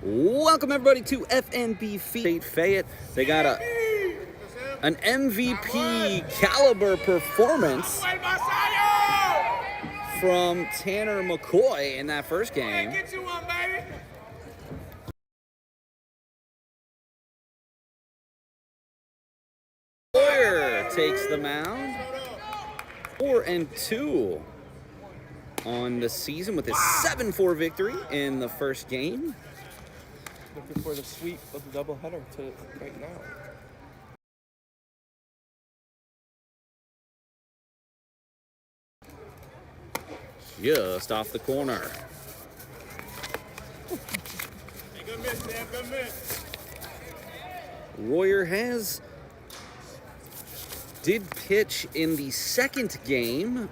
Welcome everybody to FNB Field, Fayette. They got an MVP caliber performance from Tanner McCoy in that first game. Boyer takes the mound. 4-2 on the season with his 7-4 victory in the first game. Looking for the sweep of the doubleheader right now. Just off the corner. Hey, good miss, man. Good miss. Royer did pitch in the second game.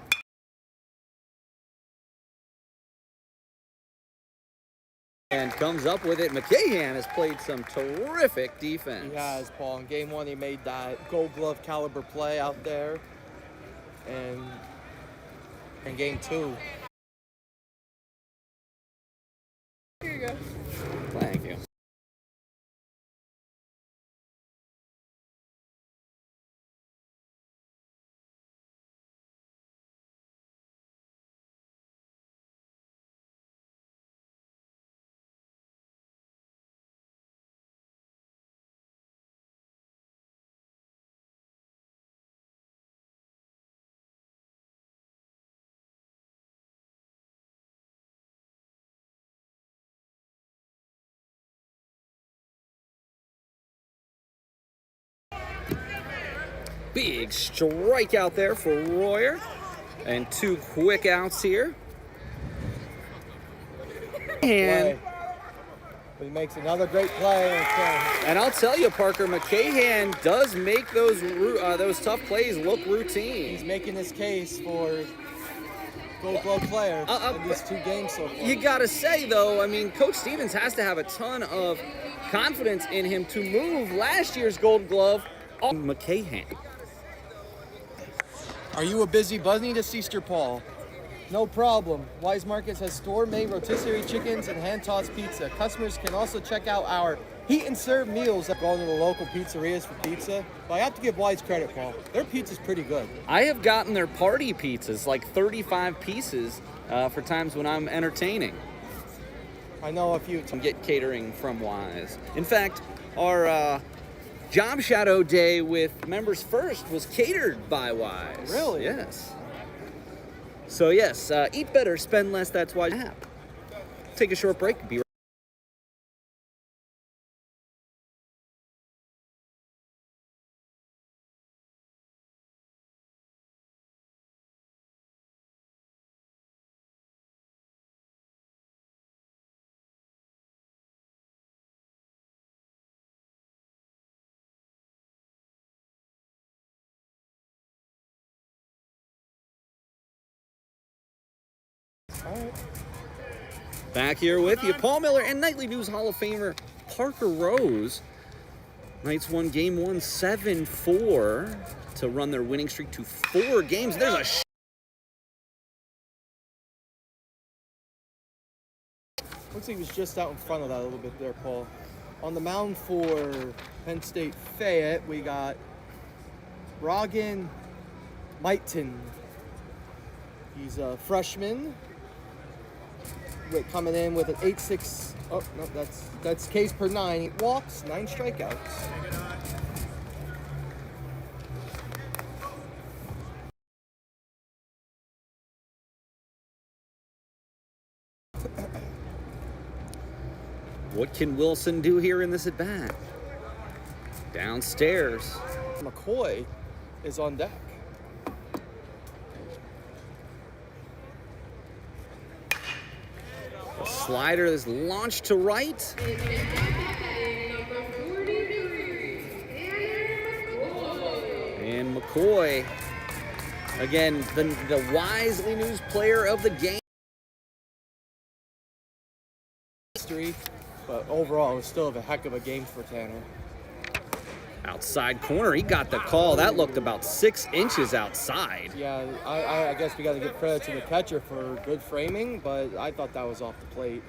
And comes up with it. McCahan has played some terrific defense. He has, Paul. In game one, he made that gold glove caliber play out there. And in game two. Here you go. Thank you. Big strikeout there for Royer. And 2 quick outs here. And But he makes another great play. And I'll tell you, Parker, McCahan does make those tough plays look routine. He's making his case for gold glove player in these 2 games so far. You gotta say, though, I mean, Coach Stevens has to have a ton of confidence in him to move last year's gold glove on McCahan. Are you a busy bunny this Easter, Paul? No problem. Weis Markets has store-made rotisserie chickens and hand-tossed pizza. Customers can also check out our heat and serve meals that go to the local pizzerias for pizza. But I have to give Weis credit, Paul. Their pizza's pretty good. I have gotten their party pizzas, like 35 pieces, for times when I'm entertaining. I know a few. Get catering from Weis. In fact, our Job Shadow Day with Members First was catered by Weis. Really? Yes. So yes, eat better, spend less, that's Weis app. Take a short break, be right All right. back here with you. Paul Miller and Nightly News Hall of Famer Parker Rose. Knights won game 1 7-4 to run their winning streak to 4 games. There's a Looks like he was just out in front of that a little bit there, Paul. On the mound for Penn State Fayette, we got Rogan Mighton. He's a freshman. Coming in with an 8.6. Oh no, that's Ks per 9. 8 walks, 9 strikeouts. What can Wilson do here in this at bat? Downstairs. McCoy is on deck. A slider is launched to right. And McCoy, again, the Weis Knightly News Player of the game. But overall, it was still a heck of a game for Tanner. Outside corner, he got the call. That looked about 6 inches outside. Yeah, I guess we got to give credit to the catcher for good framing, but I thought that was off the plate.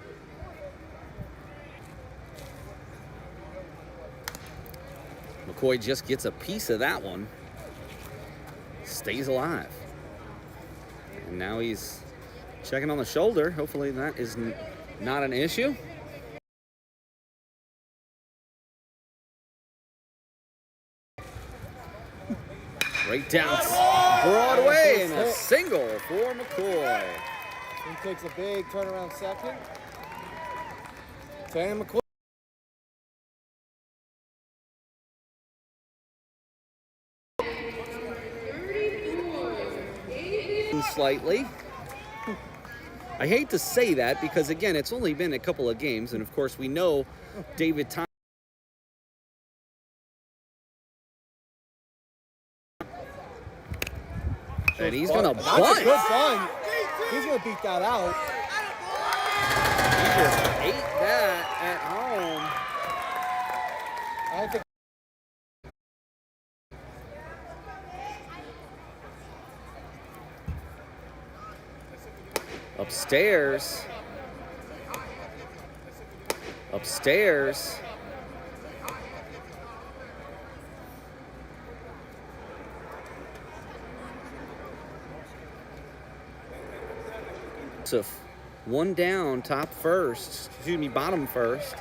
McCoy just gets a piece of that one. Stays alive. And now he's checking on the shoulder. Hopefully that is not an issue. Right down Broadway and a single for McCoy. He takes a big turnaround second. Tanner McCoy. Slightly. I hate to say that because, again, it's only been a couple of games, and of course we know David Thomas. And he's going to bunt. That's a good bunt. He's going to beat that out. He just ate that at home. I think Upstairs. Upstairs. So one down, top first, excuse me, bottom first.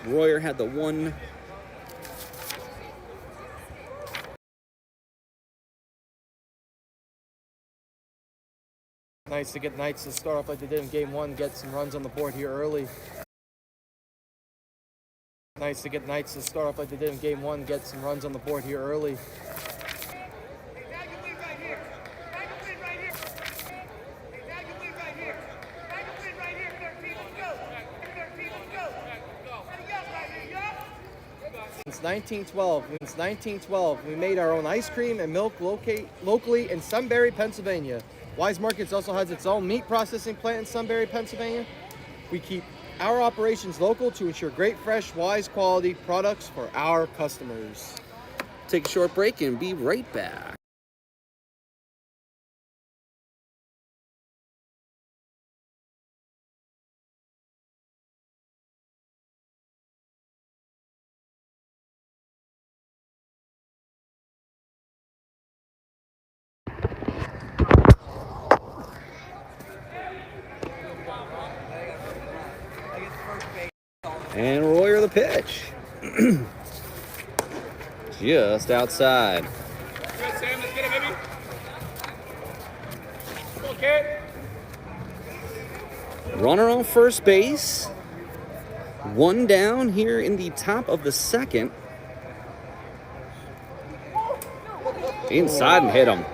Royer had the one. Nice to get Knights to start off like they did in game one, get some runs on the board here early. Nice to get Knights to start off like they did in game one, get some runs on the board here early. Since 1912, we made our own ice cream and milk locally in Sunbury, Pennsylvania. Weis Markets also has its own meat processing plant in Sunbury, Pennsylvania. We keep our operations local to ensure great, fresh, Weis quality products for our customers. Take a short break and be right back. And Royer the pitch. Just outside. Good, Sam. Let's get it, baby. Go, kid. Runner on first base. One down here in the top of the second. Inside and hit him.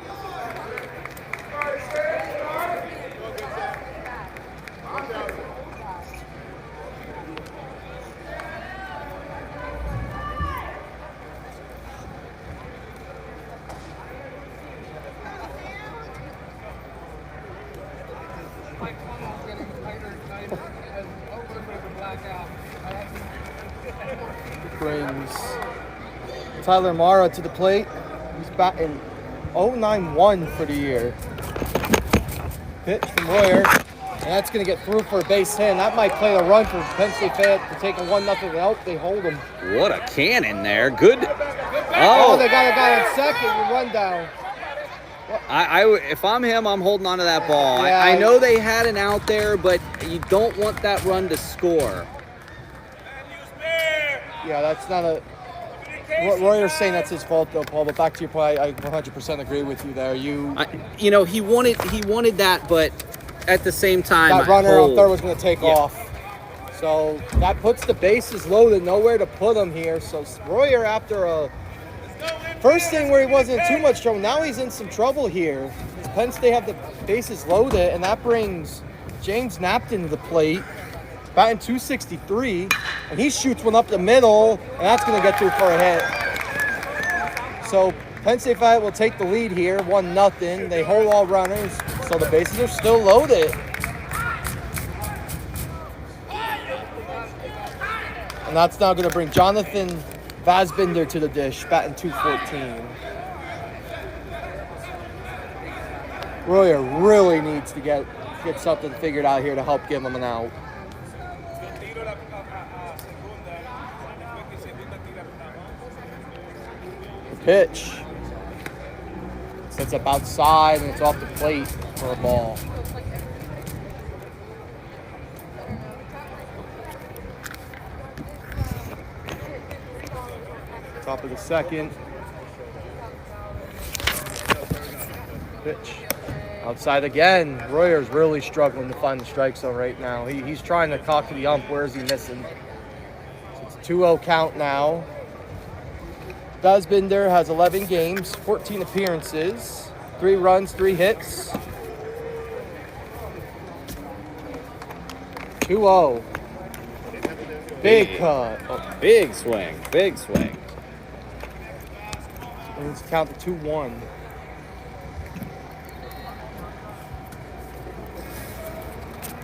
Brings Tyler Mara to the plate. He's batting 091 for the year. Pitch from Royer, and that's going to get through for a base hit. That might play a run for Penn State Fayette to take a 1-0 out. They hold him. What a cannon there. Good. Oh, they got a guy on second. Run down. If I'm him, I'm holding on to that ball. Yeah. I know they had an out there, but you don't want that run to score. Yeah, that's not a... Royer's saying that's his fault, though, Paul. But back to your point, I 100% agree with you there. He wanted that, but at the same time, that runner on third was going to take off. So that puts the bases loaded, nowhere to put them here. So Royer, after a first thing where he wasn't in too much trouble, now he's in some trouble here. Penn State have the bases loaded, and that brings James Napton to the plate. Batting 263, and he shoots one up the middle, and that's going to get through for a hit. So Penn State Fayette will take the lead here, 1-0. They hold all runners, so the bases are still loaded. And that's now going to bring Jonathan Vasbinder to the dish, batting 214. Royer really needs to get something figured out here to help give him an out. pitch. Sets up outside and it's off the plate for a ball. Top of the second. Pitch. Outside again. Royer's really struggling to find the strike zone right now. He's trying to talk to the ump. Where is he missing? So it's a 2-0 count now. Dazbinder has 11 games, 14 appearances, 3 runs, 3 hits. 2-0. Big cut. Oh, big swing, big swing. And let's count to 2-1.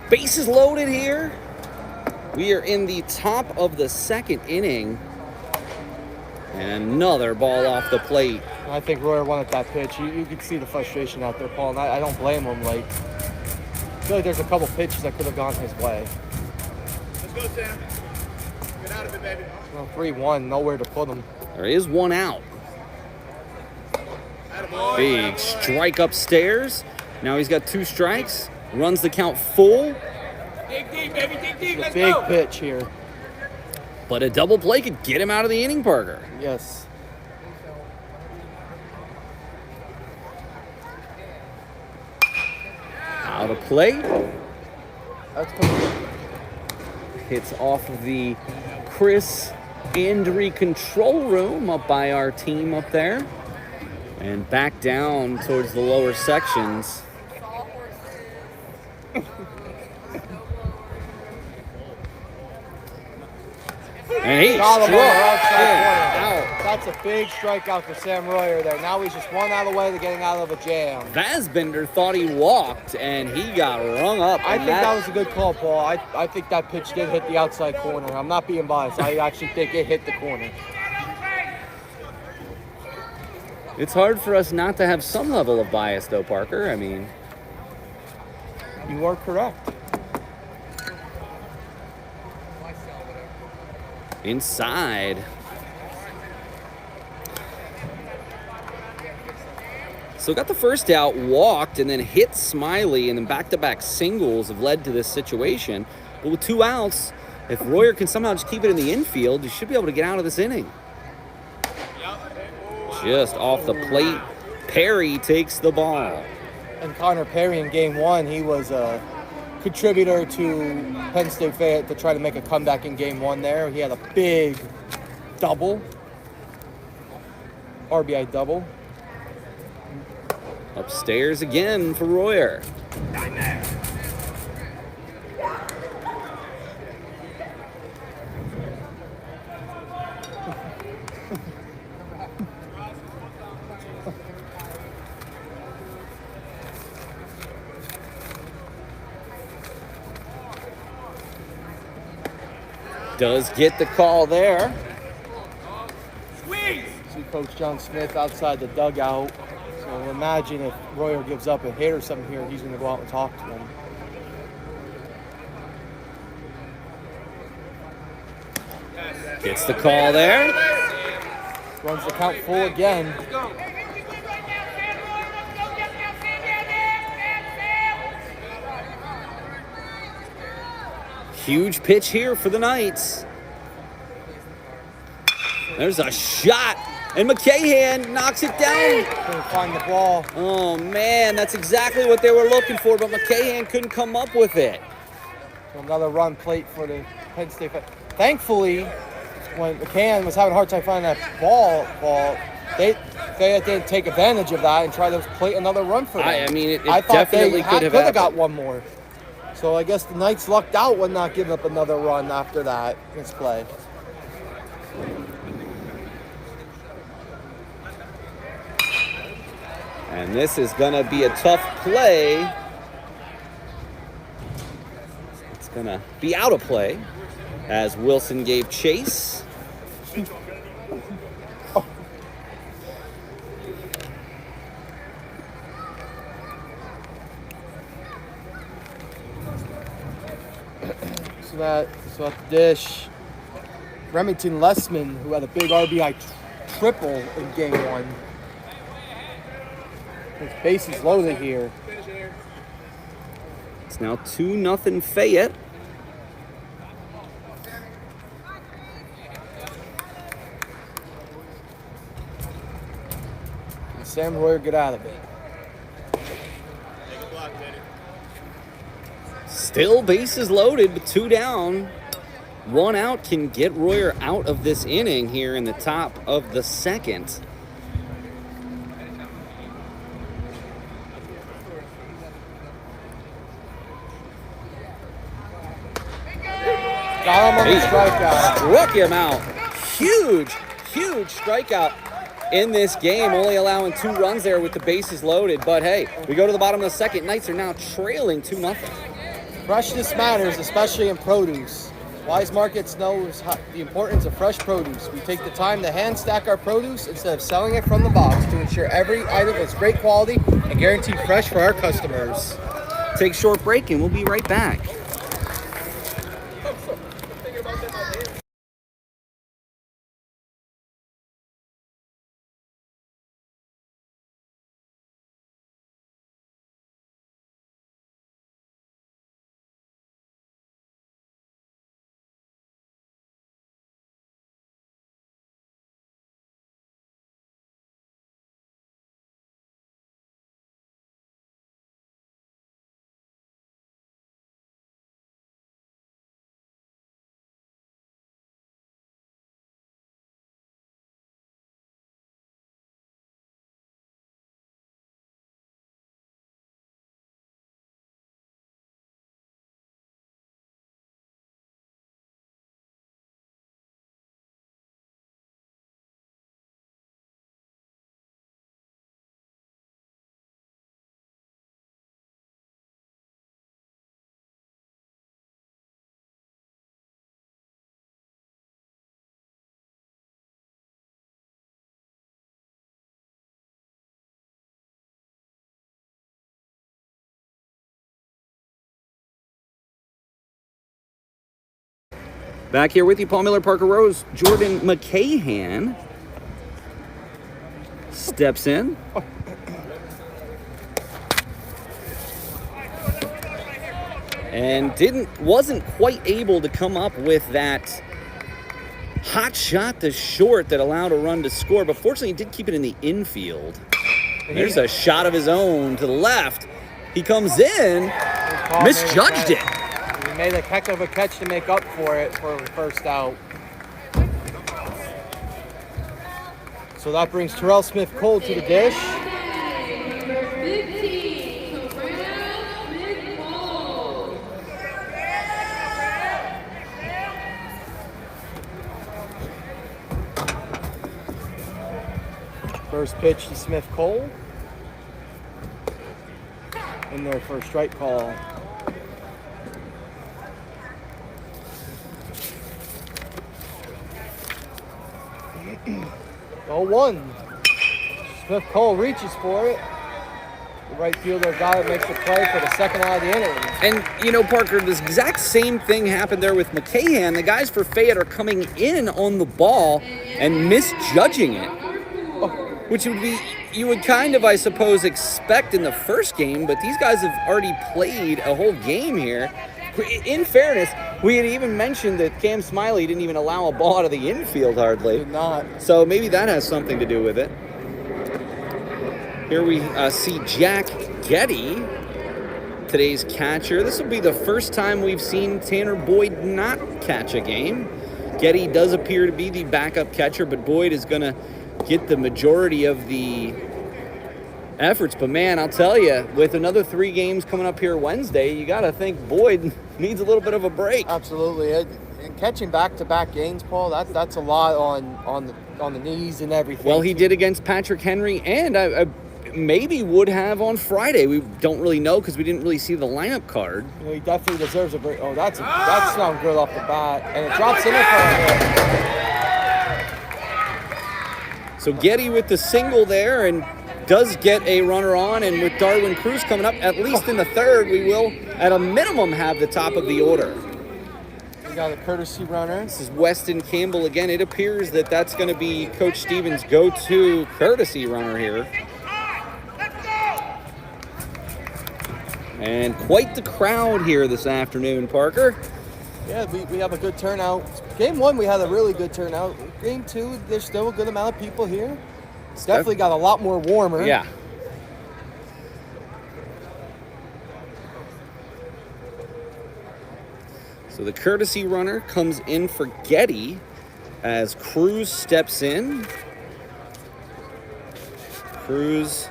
Bases loaded here. We are in the top of the second inning. And another ball off the plate. I think Royer wanted that pitch. You could see the frustration out there, Paul, and I don't blame him. Like, I feel like there's a couple pitches that could have gone his way. Let's go, Sam. Get out of it, baby. Well, 3-1, nowhere to put him. There is one out. Attaboy. Big strike upstairs. Now he's got 2 strikes. Runs the count full. Dig deep, baby. Dig deep. Let's Big go. pitch here. But a double play could get him out of the inning, Parker. Yes. Out of play. That's complete. Hits off of the Chris Andry control room up by our team up there. And back down towards the lower sections. And he Got him struck outside him corner. out. That's a big strikeout for Sam Royer there. Now he's just one out of the way to getting out of a jam. Vasbender thought he walked, and he got rung up. I and think that was a good call, Paul. I think that pitch did hit the outside corner. I'm not being biased. I actually think it hit the corner. It's hard for us not to have some level of bias, though, Parker. I mean, You are correct. inside. So got the first out, walked, and then hit Smiley, and then back-to-back singles have led to this situation. But with 2 outs, if Royer can somehow just keep it in the infield, he should be able to get out of this inning. Just off the plate, Perry takes the ball. And Connor Perry in game 1, he was a contributor to Penn State Fayette to try to make a comeback in game 1 there. He had a big double, RBI double. Upstairs again for Royer. Does get the call there. Squeeze. See Coach John Smith outside the dugout. So imagine if Royer gives up a hit or something here, he's going to go out and talk to him. Gets the call there. Runs the count full again. Huge pitch here for the Knights. There's a shot, and McCahan knocks it down. Couldn't find the ball. Oh, man, that's exactly what they were looking for, but McCahan couldn't come up with it. So another run plate for the Penn State. Thankfully, when McCann was having a hard time finding that ball, they didn't take advantage of that and try to plate another run for them. I mean, it I thought definitely they could have got happened. one more. So I guess the Knights lucked out when not giving up another run after that misplay. And this is going to be a tough play. It's going to be out of play as Wilson gave chase. So at the dish, Remington Lessman, who had a big RBI triple in game one. His bases loaded here. It's now 2-0 Fayette. And Sam Royer get out of it. Still bases loaded, but 2 down. 1 out can get Royer out of this inning here in the top of the second. Got him on the strikeout. Struck him out. Huge strikeout in this game, only allowing 2 runs there with the bases loaded. But hey, we go to the bottom of the second. Knights are now trailing 2-0. Freshness matters, especially in produce. Weis Markets knows the importance of fresh produce. We take the time to hand stack our produce instead of selling it from the box to ensure every item is great quality and guaranteed fresh for our customers. Take a short break and we'll be right back. Back here with you, Paul Miller, Parker Rose, Jordan McCahan steps in. And wasn't quite able to come up with that hot shot to short that allowed a run to score, but fortunately he did keep it in the infield. There's a shot of his own to the left. He comes in, misjudged it. He made a heck of a catch to make up for it for the first out. So that brings Terrell Smith-Cole to the dish. First pitch to Smith-Cole. In there for a strike call. 0-1. Smith-Cole reaches for it. The right fielder got it, makes the play for the second out of the inning. And, you know, Parker, this exact same thing happened there with McCahan. The guys for Fayette are coming in on the ball and misjudging it, which would be, you would kind of, I suppose, expect in the first game, but these guys have already played a whole game here. In fairness, we had even mentioned that Cam Smiley didn't even allow a ball out of the infield hardly. Did not. So maybe that has something to do with it. Here we see Jack Getty, today's catcher. This will be the first time we've seen Tanner Boyd not catch a game. Getty does appear to be the backup catcher, but Boyd is going to get the majority of the efforts. But man, I'll tell you, with another 3 games coming up here Wednesday, you got to think Boyd needs a little bit of a break. Absolutely. And catching back-to-back games, Paul, that's a lot on the knees and everything. Well, he did against Patrick Henry, and I maybe would have on Friday. We don't really know because we didn't really see the lineup card. You know, he definitely deserves a break. Oh, that's not good off the bat, and it drops in for him. So Getty with the single there, and does get a runner on, and with Darwin Cruz coming up, at least in the third, we will, at a minimum, have the top of the order. We got a courtesy runner. This is Weston Campbell again. It appears that that's going to be Coach Stevens' go-to courtesy runner here. And quite the crowd here this afternoon, Parker. Yeah, we have a good turnout. Game 1, we had a really good turnout. Game 2, there's still a good amount of people here. It's definitely got a lot more warmer. Yeah. So the courtesy runner comes in for Getty as Cruz steps in. Cruz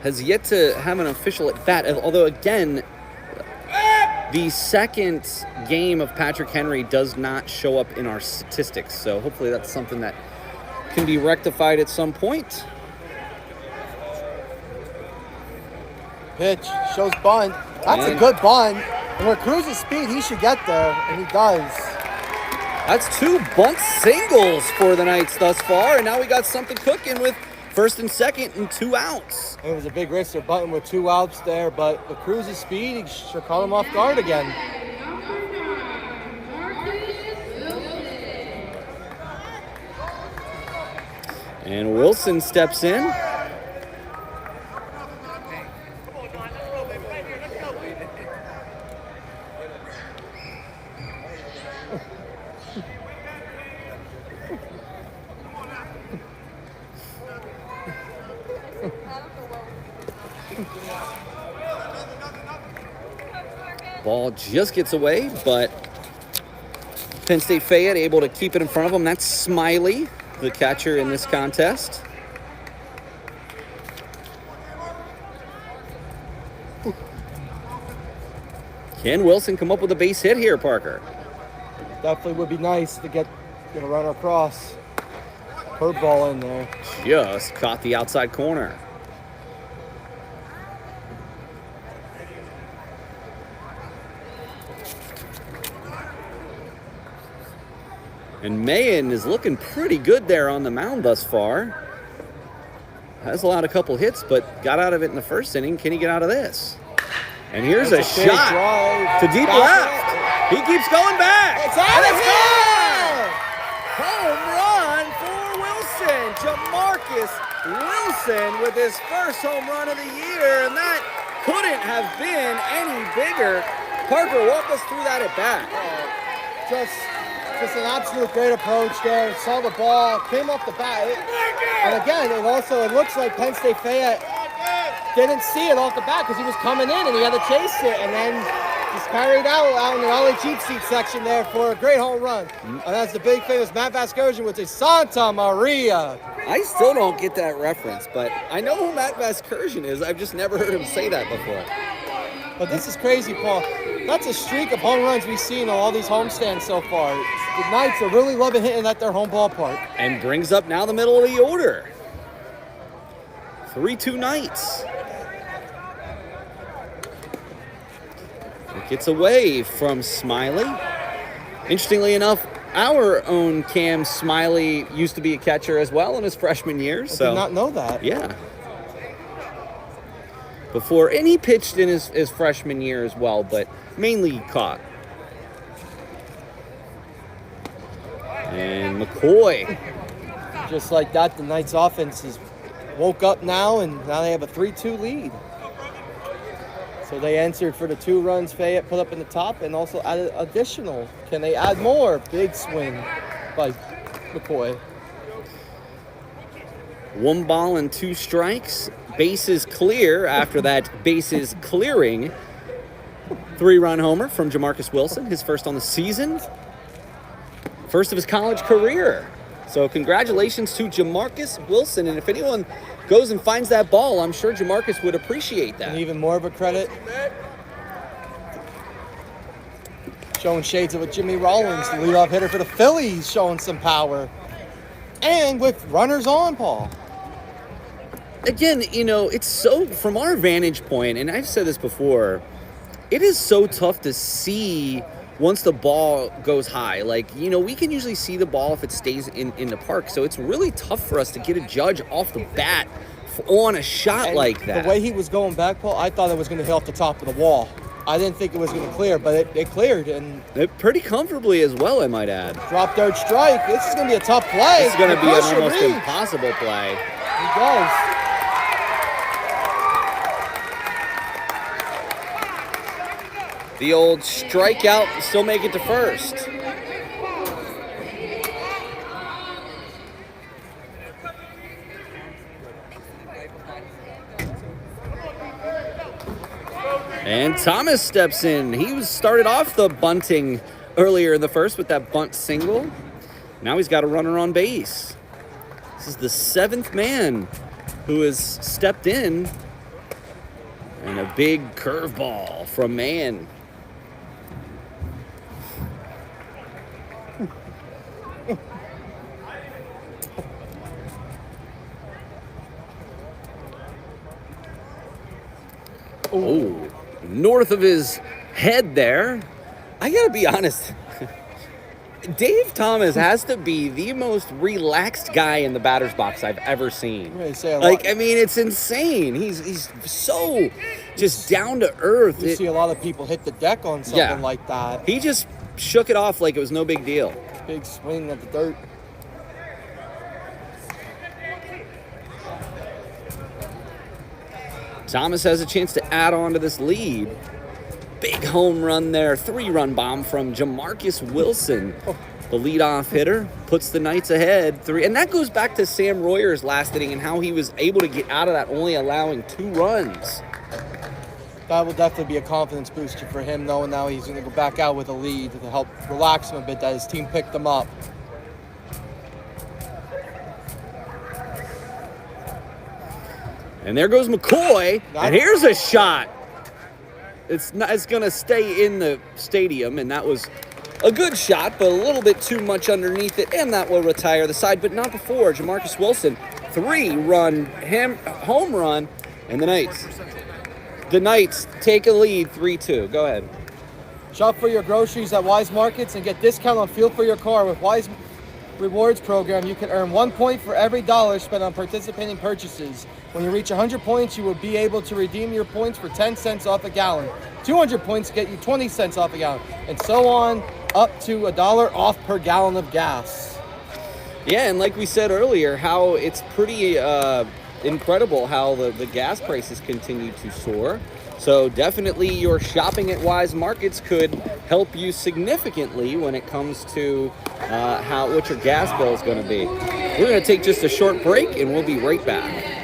has yet to have an official at bat, although again, the second game of Patrick Henry does not show up in our statistics. So hopefully that's something that can be rectified at some point. Pitch, shows bunt. That's a good bunt. And with Cruz's speed, he should get there, and he does. That's 2 bunt singles for the Knights thus far, and now we got something cooking with first and second and 2 outs. It was a big risk. They're bunting with 2 outs there, but with Cruz's speed, he should caught him off guard again. And Wilson steps in. Ball just gets away, but Penn State Fayette able to keep it in front of them. That's Smiley, the catcher in this contest. Can Wilson come up with a base hit here, Parker? Definitely would be nice to get a runner across. Curveball in there. Just caught the outside corner. And Mayen is looking pretty good there on the mound thus far. Has allowed a couple hits, but got out of it in the first inning. Can he get out of this? And here's a shot to deep left. He keeps going back. It's out of here! Home run for Wilson. Jamarcus Wilson with his first home run of the year, and that couldn't have been any bigger. Parker, walk us through that at bat. Just an absolute great approach there. Saw the ball, came off the bat. And again, it looks like Penn State Fayette didn't see it off the bat because he was coming in and he had to chase it, and then just carried out in the LA cheap seat section there for a great home run. And that's the big famous Matt Vasgersian with a Santa Maria. I still don't get that reference, but I know who Matt Vasgersian is. I've just never heard him say that before. But this is crazy, Paul. That's a streak of home runs we've seen on all these homestands so far. The Knights are really loving hitting at their home ballpark. And brings up now the middle of the order. 3-2 Knights. It gets away from Smiley. Interestingly enough, our own Cam Smiley used to be a catcher as well in his freshman year. I did not know that. Yeah. And he pitched in his freshman year as well, but mainly caught. And McCoy. Just like that, the Knights offense has woke up now, and now they have a 3-2 lead. So they answered for the 2 runs Fayette put up in the top and also added additional. Can they add more? Big swing by McCoy. 1 ball and 2 strikes. Bases clear after that bases clearing 3-run homer from Jamarcus Wilson, his first on the season. First of his college career. So congratulations to Jamarcus Wilson. And if anyone goes and finds that ball, I'm sure Jamarcus would appreciate that. And even more of a credit, showing shades of a Jimmy Rollins, the leadoff hitter for the Phillies, showing some power. And with runners on, Paul. Again, it's so, from our vantage point, and I've said this before, it is so tough to see once the ball goes high. Like, we can usually see the ball if it stays in the park. So it's really tough for us to get a judge off the bat on a shot like that. The way he was going back, Paul, I thought it was going to hit off the top of the wall. I didn't think it was going to clear, but it cleared and Pretty comfortably as well, I might add. drop third strike. This is going to be a tough play. It's going to be an Pressure almost reads. impossible play. He does. The old strikeout, still make it to first. And Thomas steps in. He started off the bunting earlier in the first with that bunt single. Now he's got a runner on base. This is the 7th man who has stepped in. And a big curveball from Mann. Oh, north of his head there. I gotta be honest. Dave Thomas has to be the most relaxed guy in the batter's box I've ever seen. I'm gonna say a Like, lot. I mean, it's insane. He's so just down to earth. You see a lot of people hit the deck on something Yeah. like that. He just shook it off like it was no big deal. Big swing at the dirt. Thomas has a chance to add on to this lead. Big home run there, 3-run bomb from Jamarcus Wilson. The leadoff hitter puts the Knights ahead 3. And that goes back to Sam Royer's last inning and how he was able to get out of that only allowing 2 runs. That will definitely be a confidence booster for him, knowing now he's going to go back out with a lead to help relax him a bit that his team picked them up. And there goes McCoy, and here's a shot. It's going to stay in the stadium, and that was a good shot, but a little bit too much underneath it, and that will retire the side, but not before. Jamarcus Wilson, 3-run home run, and the Knights take a lead 3-2. Go ahead. Shop for your groceries at Weis Markets and get discount on fuel for your car. With Weis Rewards program, you can earn 1 point for every dollar spent on participating purchases. When you reach 100 points, you will be able to redeem your points for 10 cents off a gallon. 200 points get you 20 cents off a gallon, and so on, up to $1 off per gallon of gas. Yeah, and like we said earlier, how it's pretty incredible how the gas prices continue to soar. So definitely your shopping at Weis Markets could help you significantly when it comes to what your gas bill is going to be. We're going to take just a short break, and we'll be right back.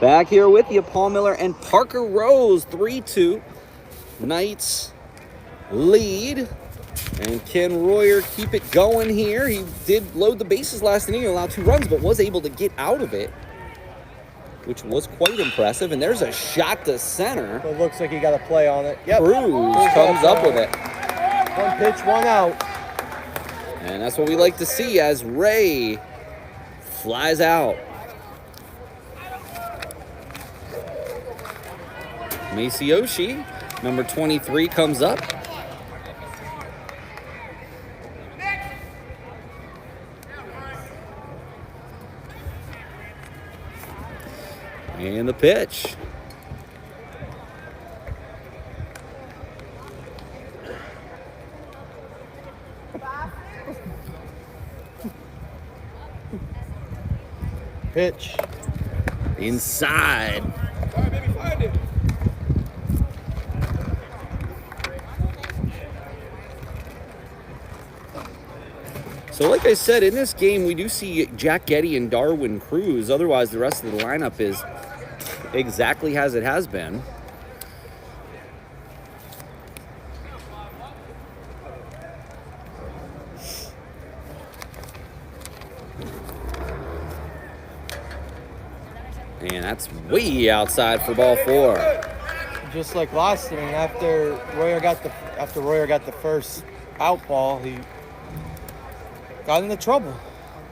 Back here with you, Paul Miller and Parker Rose, 3-2. Knights lead. And can Royer keep it going here? He did load the bases last inning, allowed 2 runs, but was able to get out of it, which was quite impressive. And there's a shot to center. It looks like he got a play on it. Yep. Cruz comes up with it. 1 pitch, 1 out. And that's what we like to see as Ray flies out. Masayoshi, number 23, comes up. And the pitch. Pitch. Inside. All right, baby, find it. So like I said, in this game, we do see Jack Getty and Darwin Cruz. Otherwise, the rest of the lineup is exactly as it has been. And that's way outside for ball 4. Just like last inning, after Royer got the first out ball, he got into trouble.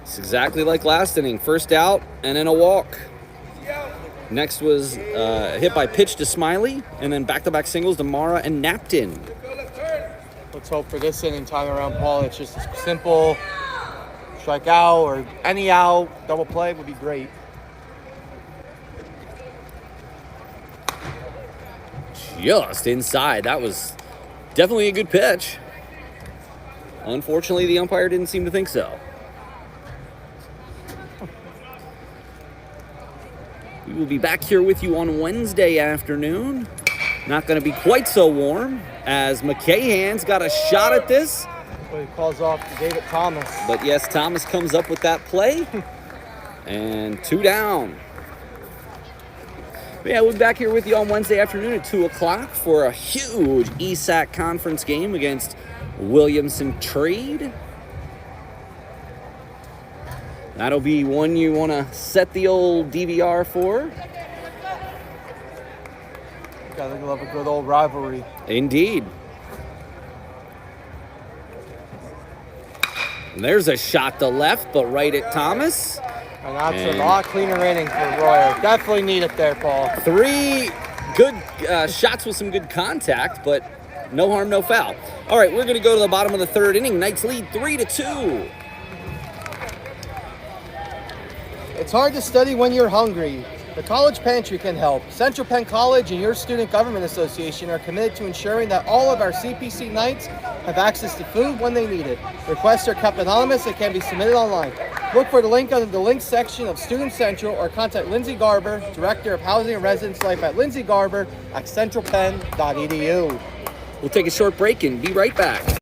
It's exactly like last inning. First out and then a walk. Next was hit by pitch to Smiley, and then back-to-back singles to Mara and Napton. Let's hope for this inning time around, Paul, it's just a simple strike out or any out, double play would be great. Just inside. That was definitely a good pitch. Unfortunately, the umpire didn't seem to think so. We will be back here with you on Wednesday afternoon. Not going to be quite so warm as McCahan's got a shot at this. But he calls off to David Thomas. But yes, Thomas comes up with that play. And 2 down. But yeah, we'll be back here with you on Wednesday afternoon at 2 o'clock for a huge ESAC conference game against Williamson Trade. That'll be one you want to set the old DVR for. Gotta love a good old rivalry. Indeed. And there's a shot to left, but right at Thomas. And that's a lot cleaner inning for Royer. Definitely need it there, Paul. 3 good shots with some good contact, but no harm, no foul. All right, we're going to go to the bottom of the 3rd inning. Knights lead 3-2. It's hard to study when you're hungry. The College Pantry can help. Central Penn College and your Student Government Association are committed to ensuring that all of our CPC Knights have access to food when they need it. Requests are kept anonymous and can be submitted online. Look for the link under the links section of Student Central or contact Lindsay Garber, Director of Housing and Residence Life at Lindsay Garber at centralpenn.edu. We'll take a short break and be right back.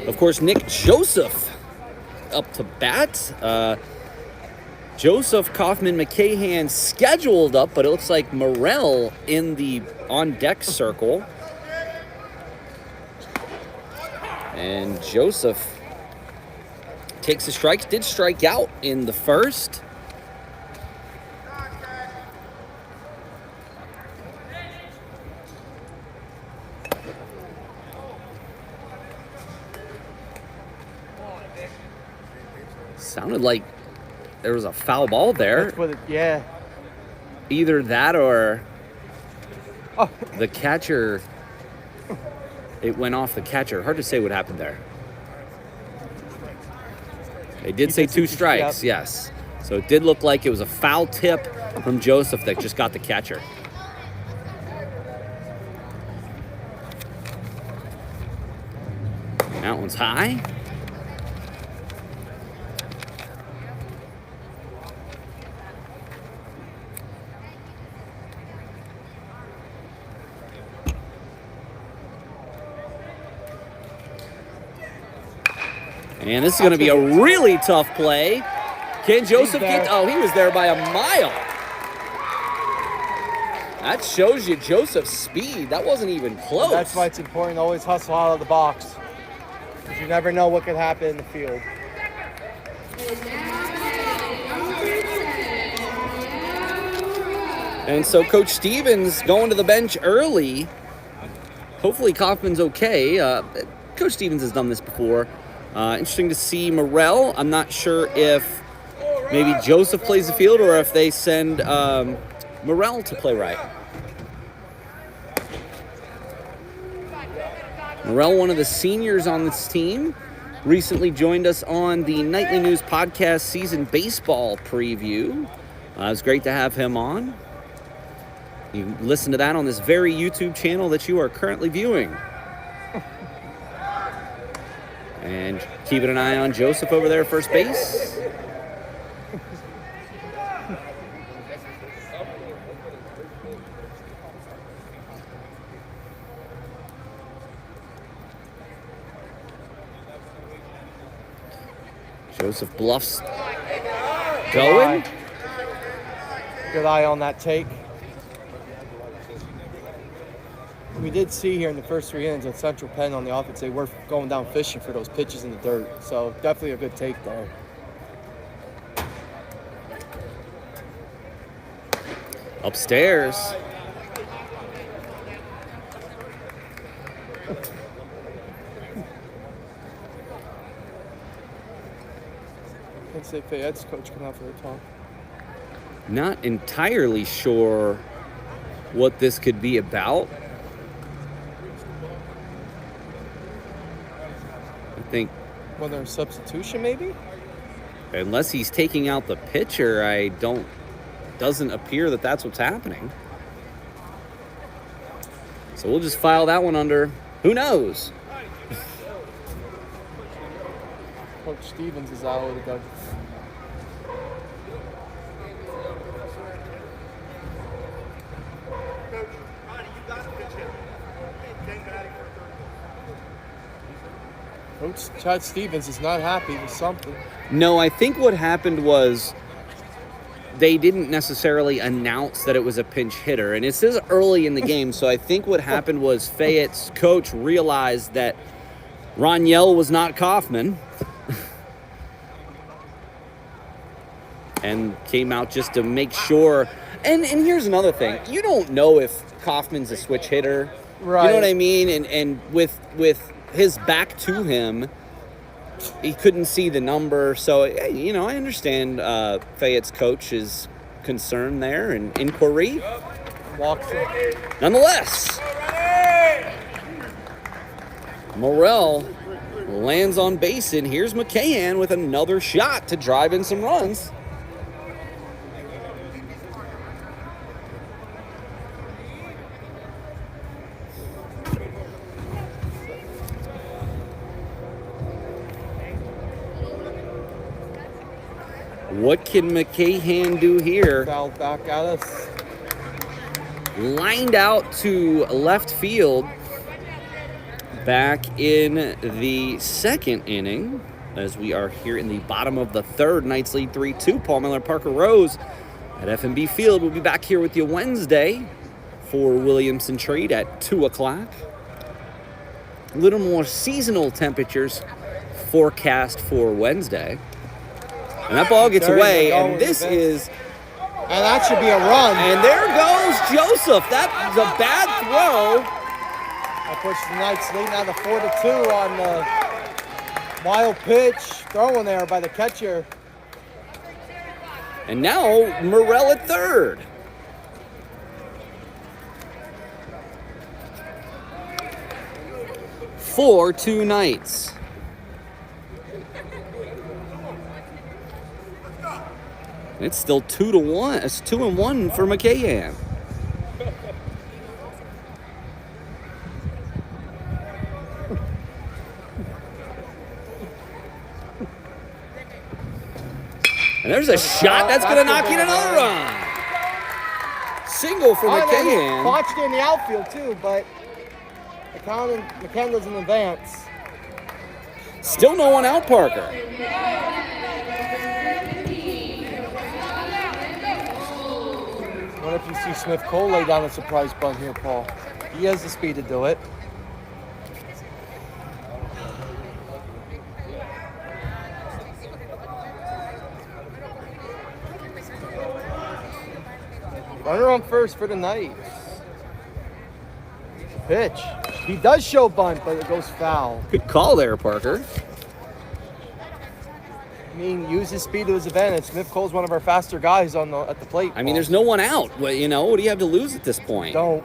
Of course, Nick Joseph up to bat. Joseph, Kaufman, McCahan scheduled up, but it looks like Morrell in the on-deck circle. And Joseph takes the strikes, did strike out in the first. Sounded like there was a foul ball there. That's what yeah. Either that or the catcher, it went off the catcher. Hard to say what happened there. They did say 2 strikes, yes. So it did look like it was a foul tip from Joseph that just got the catcher. That one's high. And this is going to be a really tough play. Can Joseph get... Oh, he was there by a mile. That shows you Joseph's speed. That wasn't even close. And that's why it's important to always hustle out of the box. Because you never know what could happen in the field. And so Coach Stevens going to the bench early. Hopefully Kaufman's okay. Coach Stevens has done this before. Interesting to see Morrell. I'm not sure if maybe Joseph plays the field or if they send Morrell to play right. Morrell, one of the seniors on this team, recently joined us on the Nightly News Podcast season baseball preview. It was great to have him on. You can listen to that on this very YouTube channel that you are currently viewing. And keeping an eye on Joseph over there at first base. Joseph Bluff's going. Good eye on that take. We did see here in the first 3 innings at Central Penn on the offense, they were going down fishing for those pitches in the dirt. So definitely a good take there. Upstairs. I'd say Fayette's coach come out for the talk. Not entirely sure what this could be about. I think Whether a substitution maybe? unless he's taking out the pitcher, doesn't appear that that's what's happening. So we'll just file that one under who knows. Coach Stevens is out with the gun. Coach Chad Stevens is not happy with something. No, I think what happened was they didn't necessarily announce that it was a pinch hitter. And this is early in the game, so I think what happened was Fayette's coach realized that Roniel was not Kaufman and came out just to make sure. And here's another thing. You don't know if Kaufman's a switch hitter. Right. You know what I mean? And with his back to him, he couldn't see the number. So, you know, I understand Fayette's coach's concern there and inquiry. Walks in. Nonetheless, Morrell lands on base, and here's McCahan with another shot to drive in some runs. What can McCahan do here? Fouled back at us. Lined out to left field back in the second inning as we are here in the bottom of the third. Knights lead 3-2. Paul Miller, Parker Rose at FNB Field. We'll be back here with you Wednesday for Williamson Trade at 2 o'clock. A little more seasonal temperatures forecast for Wednesday. And that ball gets away, and this is... And that should be a run. And there goes Joseph. That's a bad throw. That puts the Knights leading out of 4-2 on the wild pitch thrown there by the catcher. And now Morrell at third. Four, 2 Knights. It's still 2-1. It's 2-1 for McCahan. And there's a shot that's going to knock in another run. Single for McCahan. Botched it in the outfield too, but McCahan was in advance. Still no one out, Parker. What if you see Smith Cole lay down a surprise bunt here, Paul? He has the speed to do it. Runner on first for the Knights. Pitch. He does show bunt, but it goes foul. Good call there, Parker. I mean, use his speed to his advantage. Smith Cole's one of our faster guys at the plate. I mean, there's no one out. Well, what do you have to lose at this point? Don't.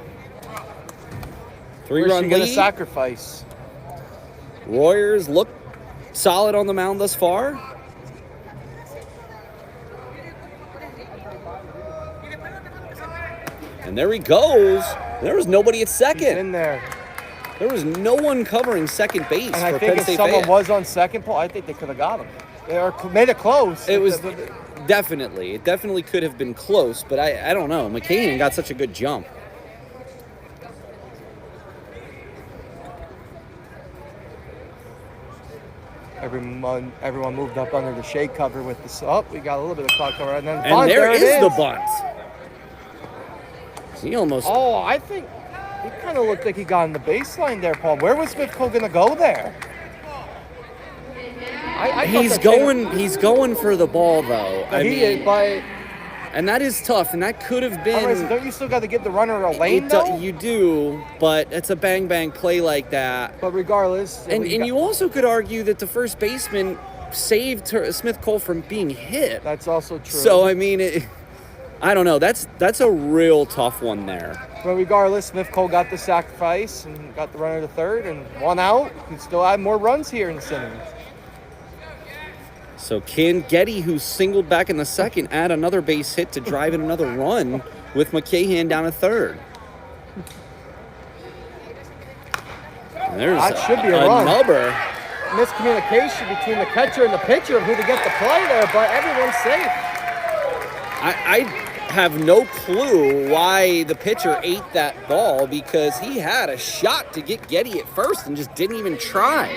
3-run Get a lead. sacrifice. Warriors look solid on the mound thus far. And there he goes. There was nobody at He's second. in there. There was no one covering second base And for I Penn think if State someone Fayette. was on second, Paul, I think they could have got him. They made it close. It was definitely. It definitely could have been close, but I don't know. McCain got such a good jump. Everyone moved up under the shade cover with this. Oh, we got a little bit of cloud cover, and then And bunt, there it is the bunt. He almost. Oh, I think he kind of looked like he got on the baseline there, Paul. Where was Smith Cole gonna go there? I thought He's that going. He's going for the ball though. but And that is tough. And that could have been. don't you still got to give the runner a lane though? You do, but it's a bang bang play like that. But regardless, And you also could argue that the first baseman saved Smith Cole from being hit. that's also true. So I mean, I don't know. That's a real tough one there. But regardless, Smith Cole got the sacrifice and got the runner to third and 1 out. Can still add more runs here in this inning. So can Getty, who singled back in the second, add another base hit to drive in another run with McCahan down at third? And there's That should be a run. another. Miscommunication between the catcher and the pitcher of who to get the play there, but everyone's safe. I have no clue why the pitcher ate that ball, because he had a shot to get Getty at first and just didn't even try.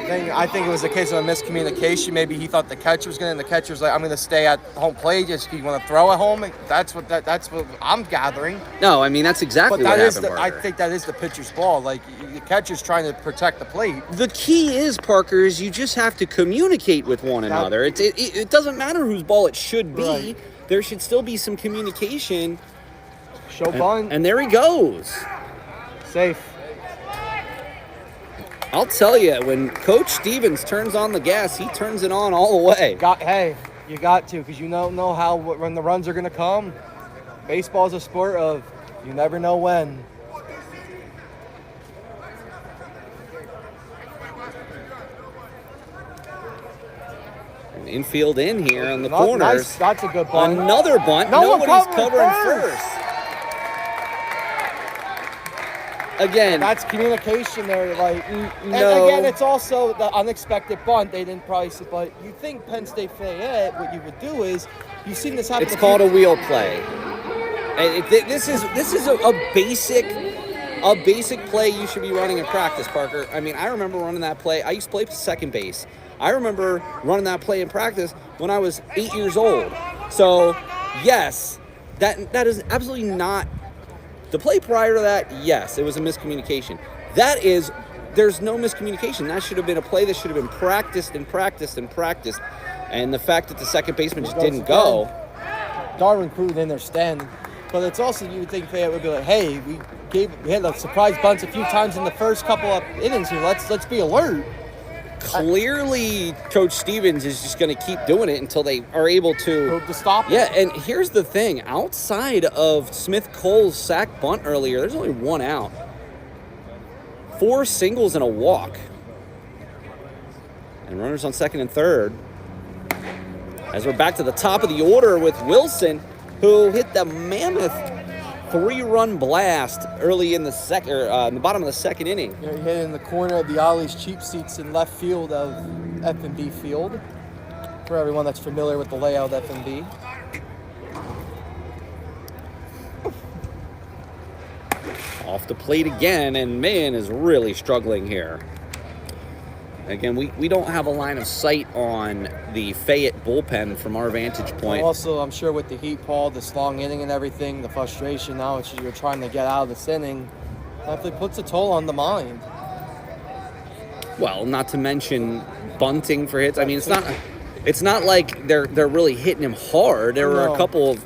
I think it was a case of a miscommunication. Maybe he thought the catcher was going to, and the catcher was like, "I'm going to stay at home plate. Just you want to throw at home." That's what I'm gathering. No, I mean, that's exactly But what that is happened, I Parker. think that is the pitcher's ball. Like the catcher's trying to protect the plate. The key is, Parker, is you just have to communicate with one another. It doesn't matter whose ball it should be. Right. There should still be some communication. Show bunt. And there he goes. Safe. I'll tell you, when Coach Stevens turns on the gas, he turns it on all the way. Hey, you got to, because you don't know when the runs are going to come. Baseball is a sport of you never know when. Infield in here on the corners. Nice. That's a good bunt. Another bunt. No one Nobody's covering covering first. first. Again, That's communication there. Like, no. And again, it's also the unexpected bunt. They didn't price it, but you think Penn State Fayette, what you would do is, you've seen this happen. it's called a wheel play. This is a basic play you should be running in practice, Parker. I mean, I remember running that play. I used to play second base. I remember running that play in practice when I was 8 years old. So, yes, that is absolutely not the play prior to that. Yes, it was a miscommunication. There's no miscommunication. That should have been a play that should have been practiced and practiced and practiced. And the fact that the second baseman just didn't go. Darwin Cruz in there standing. But it's also, you would think Fayette would be like, hey, we had a surprise bunts a few times in the first couple of innings here. Let's be alert. Clearly, Coach Stevens is just going to keep doing it until they are able to stop it. Yeah, and here's the thing. Outside of Smith Cole's sack bunt earlier, there's only one out. 4 singles and a walk. And runners on second and third. As we're back to the top of the order with Wilson, who hit the mammoth 3-run blast early in the bottom of the second inning. He hit in the corner of the Ollie's cheap seats in left field of FNB Field. For everyone that's familiar with the layout of FNB. Off the plate again, and man is really struggling here. Again, we don't have a line of sight on the Fayette bullpen from our vantage point. Also, I'm sure with the heat, Paul, this long inning and everything, the frustration now that you're trying to get out of this inning, definitely puts a toll on the mind. Well, not to mention bunting for hits. I mean, it's not like they're really hitting him hard. There were a couple of,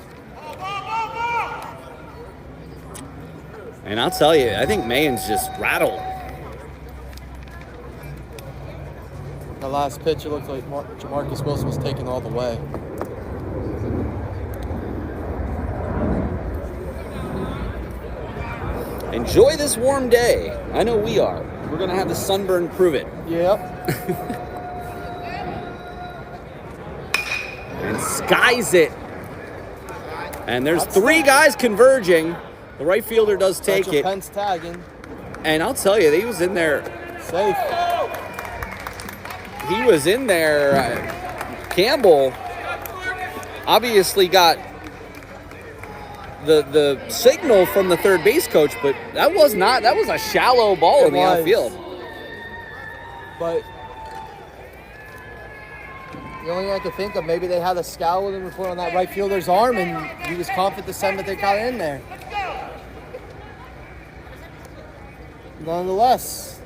and I'll tell you, I think Mayon's just rattled. The last pitch, it looked like Jamarcus Wilson was taken all the way. Enjoy this warm day. I know we are. We're going to have the sunburn prove it. Yep. And skies it. And there's three guys converging. The right fielder does take Central it. Penn's tagging. And I'll tell you, he was in there. Safe. He was in there. Campbell obviously got the signal from the third base coach, but that was a shallow ball in the outfield. But the only thing I could think of, maybe they had a scouting report on that right fielder's arm, and he was confident to send that they got in there. Nonetheless,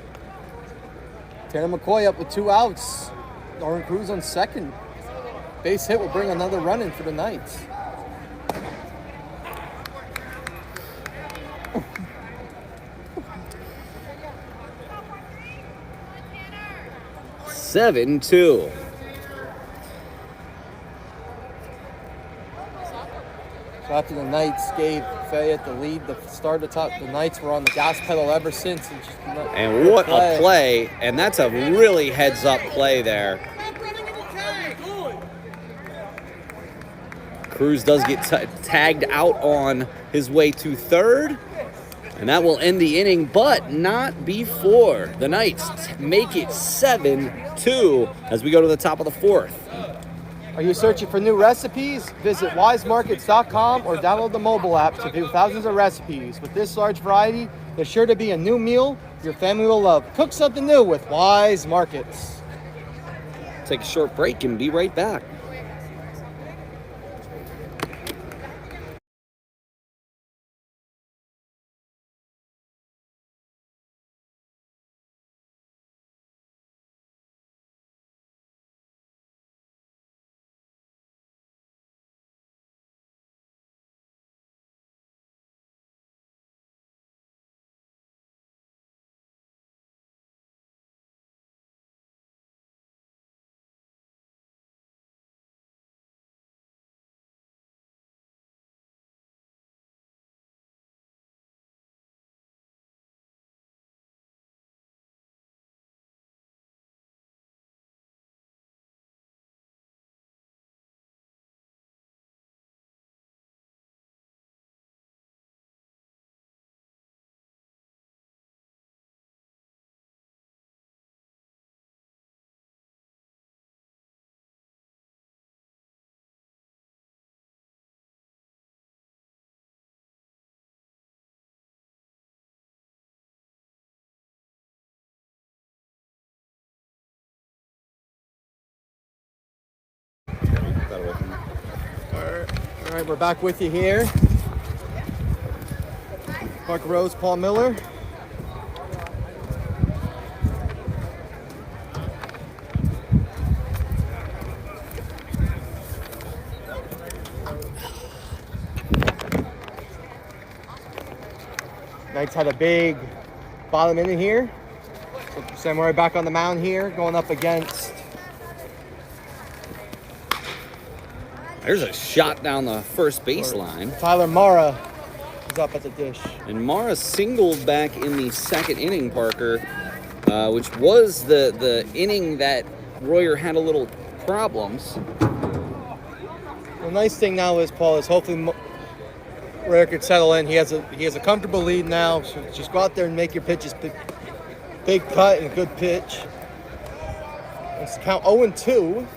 Tanner McCoy up with 2 outs. Darwin Cruz on second. Base hit will bring another run in for the Knights. Seven, 2. So after the Knights gave Fayette the lead, the start of the Knights were on the gas pedal ever since. And what a play. And that's a really heads-up play there. Cruz does get tagged out on his way to third. And that will end the inning, but not before the Knights make it 7-2 as we go to the top of the fourth. Are you searching for new recipes? Visit wisemarkets.com or download the mobile app to view thousands of recipes. With this large variety, there's sure to be a new meal your family will love. Cook something new with Weis Markets. Take a short break and be right back. All right, we're back with you here. Parker Rose, Paul Miller. Knights had a big bottom inning here. So Sam Murray back on the mound here, going up against. There's a shot down the first baseline. Tyler Mara is up at the dish. And Mara singled back in the second inning, Parker, which was the inning that Royer had a little problems. The nice thing now is, Paul, is hopefully Royer could settle in. He has a comfortable lead now, so just go out there and make your pitches. Big cut and a good pitch. Let's count 0-2.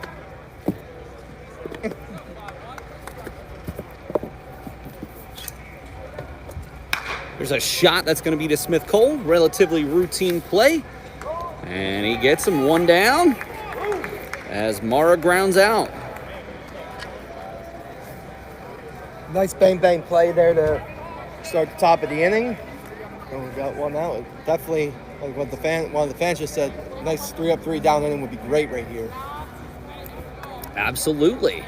There's a shot that's going to be to Smith Cole. Relatively routine play. And he gets him one down as Mara grounds out. Nice bang play there to start the top of the inning. And we got one out. Definitely, like what one of the fans just said, nice 3-up, 3-down inning would be great right here. Absolutely.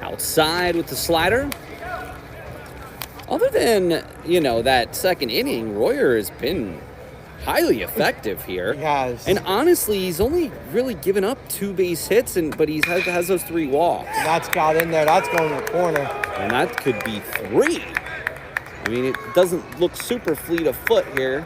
Outside with the slider. Other than, that second inning, Royer has been highly effective here. He has. And honestly, he's only really given up 2 base hits, but he has those 3 walks. And that's got in there. That's going to the corner. And that could be 3. I mean, it doesn't look super fleet of foot here.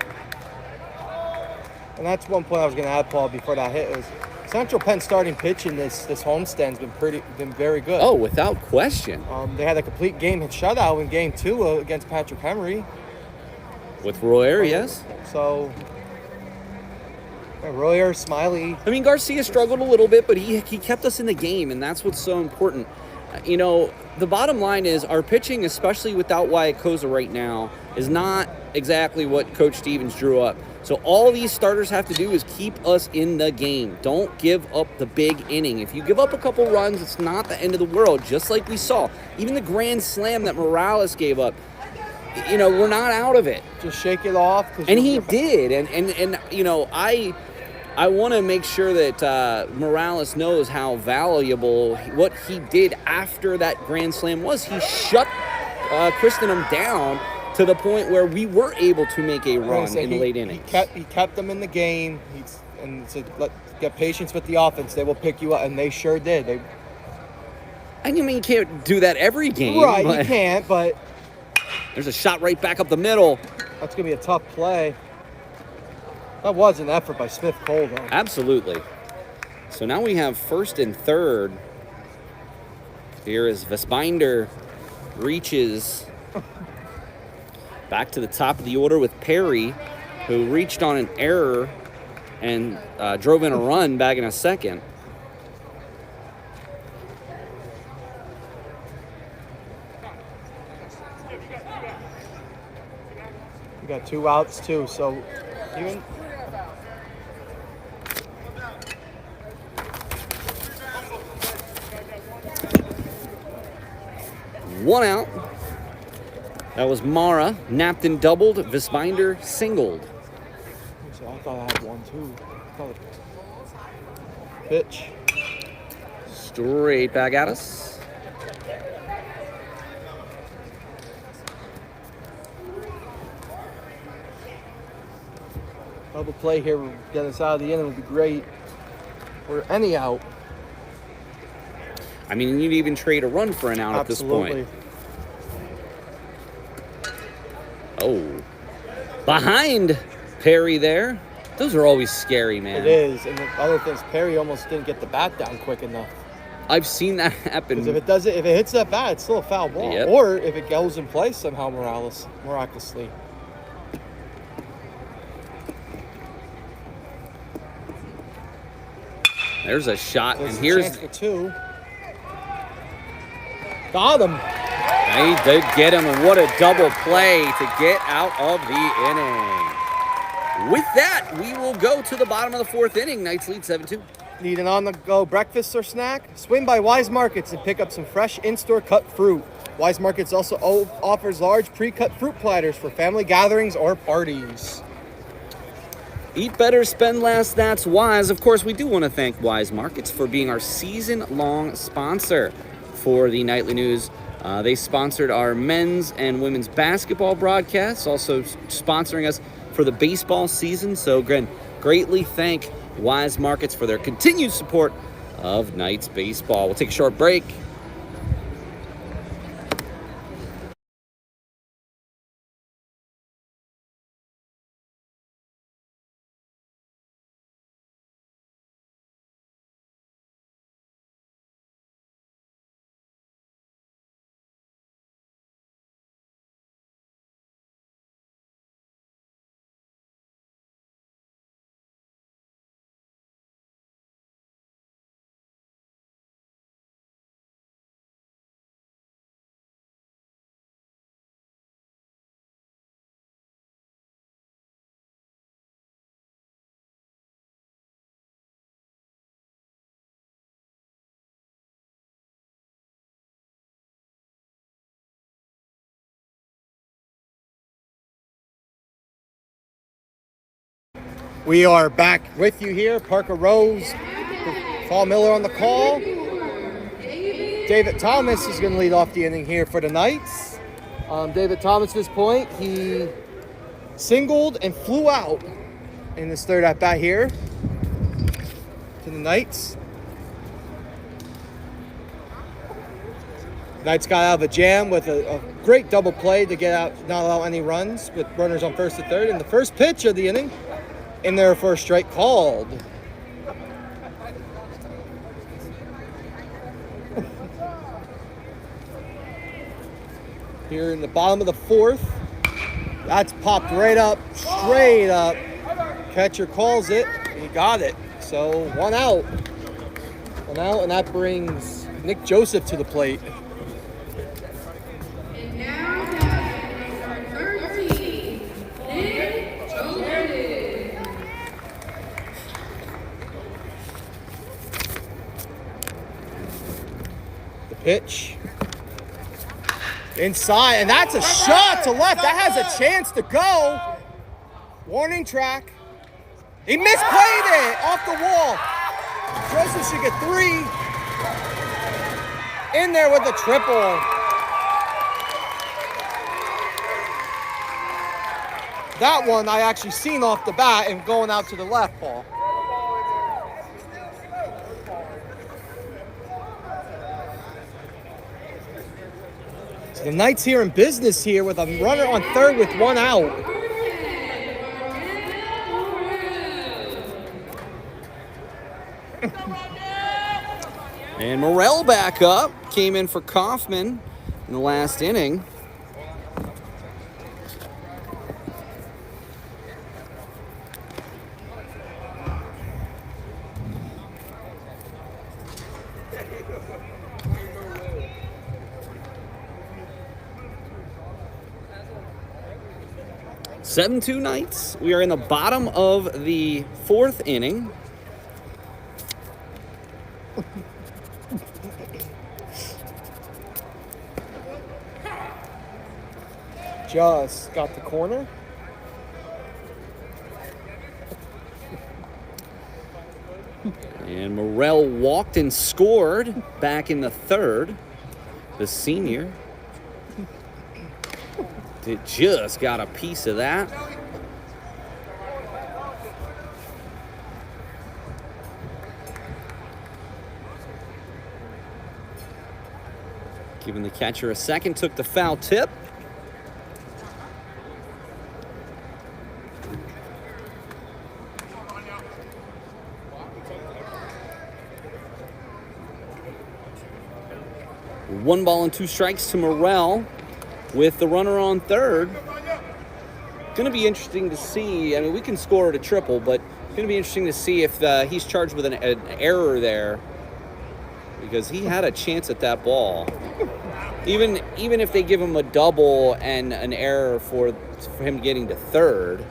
And that's one point I was going to add, Paul, before that hit is Central Penn starting pitch in this homestand has been very good. Oh, without question. They had a complete game hit shutout in game 2 against Patrick Henry. With Royer, yes. So, Royer, Smiley. I mean, Garcia struggled a little bit, but he kept us in the game, and that's what's so important. The bottom line is our pitching, especially without Wyatt Koza right now, is not exactly what Coach Stevens drew up. So all these starters have to do is keep us in the game. Don't give up the big inning. If you give up a couple runs, it's not the end of the world, just like we saw. Even the grand slam that Morales gave up, we're not out of it. Just shake it off. And he did. And I want to make sure that Morales knows how valuable what he did after that grand slam was. He shut Christensen down to the point where we were able to make a run in the late innings. He kept them in the game. And said, get patience with the offense. They will pick you up, and they sure did. You can't do that every game. Right, you can't, but... There's a shot right back up the middle. That's going to be a tough play. That was an effort by Smith Cole, though. Absolutely. So now we have first and third. Here is Vesbinder reaches back to the top of the order with Perry, who reached on an error and drove in a run back in a second. We got 2 outs, too, so even... One out. That was Mara. Napton doubled. Vesbinder singled. So I thought I had one, too. Pitch. Straight back at us. Double play here will get us out of the inning would be great. Or any out. I mean, you'd even trade a run for an out Absolutely. at this point. Oh. Behind Perry there. Those are always scary, man. It is. And the other thing is Perry almost didn't get the bat down quick enough. I've seen that happen. Because if it hits that bat, it's still a foul ball. Yep. Or if it goes in place somehow miraculously. There's a shot, There's and a here's... chance for 2. Got him. They did get him, and what a double play to get out of the inning. With that, we will go to the bottom of the 4th inning. Knights lead 7-2. Need an on-the-go breakfast or snack? Swing by Weis Markets and pick up some fresh in-store cut fruit. Weis Markets also offers large pre-cut fruit platters for family gatherings or parties. Eat better, spend less, that's Weis. Of course, we do want to thank Weis Markets for being our season-long sponsor for the Nightly News. They sponsored our men's and women's basketball broadcasts, also sponsoring us for the baseball season. So, again, greatly thank Weis Markets for their continued support of Knights baseball. We'll take a short break. We are back with you here. Parker Rose, Paul Miller on the call. David Thomas is going to lead off the inning here for the Knights. David Thomas, at this point, he singled and flew out in this third at bat here to the Knights. Knights got out of a jam with a great double play to get out, not allow any runs with runners on first and third. And the first pitch of the inning, in there for a strike called. Here in the bottom of the fourth, that's popped right up, straight up. Catcher calls it, he got it. So 1 out. 1 out, and that brings Nick Joseph to the plate. And now batting number 13, Nick Joseph. The pitch. Inside, and that's a shot to left. That has a chance to go. Warning track. He misplayed it off the wall. Joseph should get 3. In there with a triple. That one I actually seen off the bat and going out to the left, Paul. So the Knights here in business here with a runner on third with 1 out. And Morrell back up. Came in for Kaufman in the last inning. (7-2) Knights. We are in the bottom of the fourth inning. Just got the corner. And Morrell walked and scored back in the third. The senior. It just got a piece of that. Giving the catcher a second, took the foul tip. One ball and 2 strikes to Morrell with the runner on third. Going to be interesting to see. I mean, we can score at a triple, but it's going to be interesting to see if he's charged with an error there, because he had a chance at that ball. Even if they give him a double and an error for him getting to third.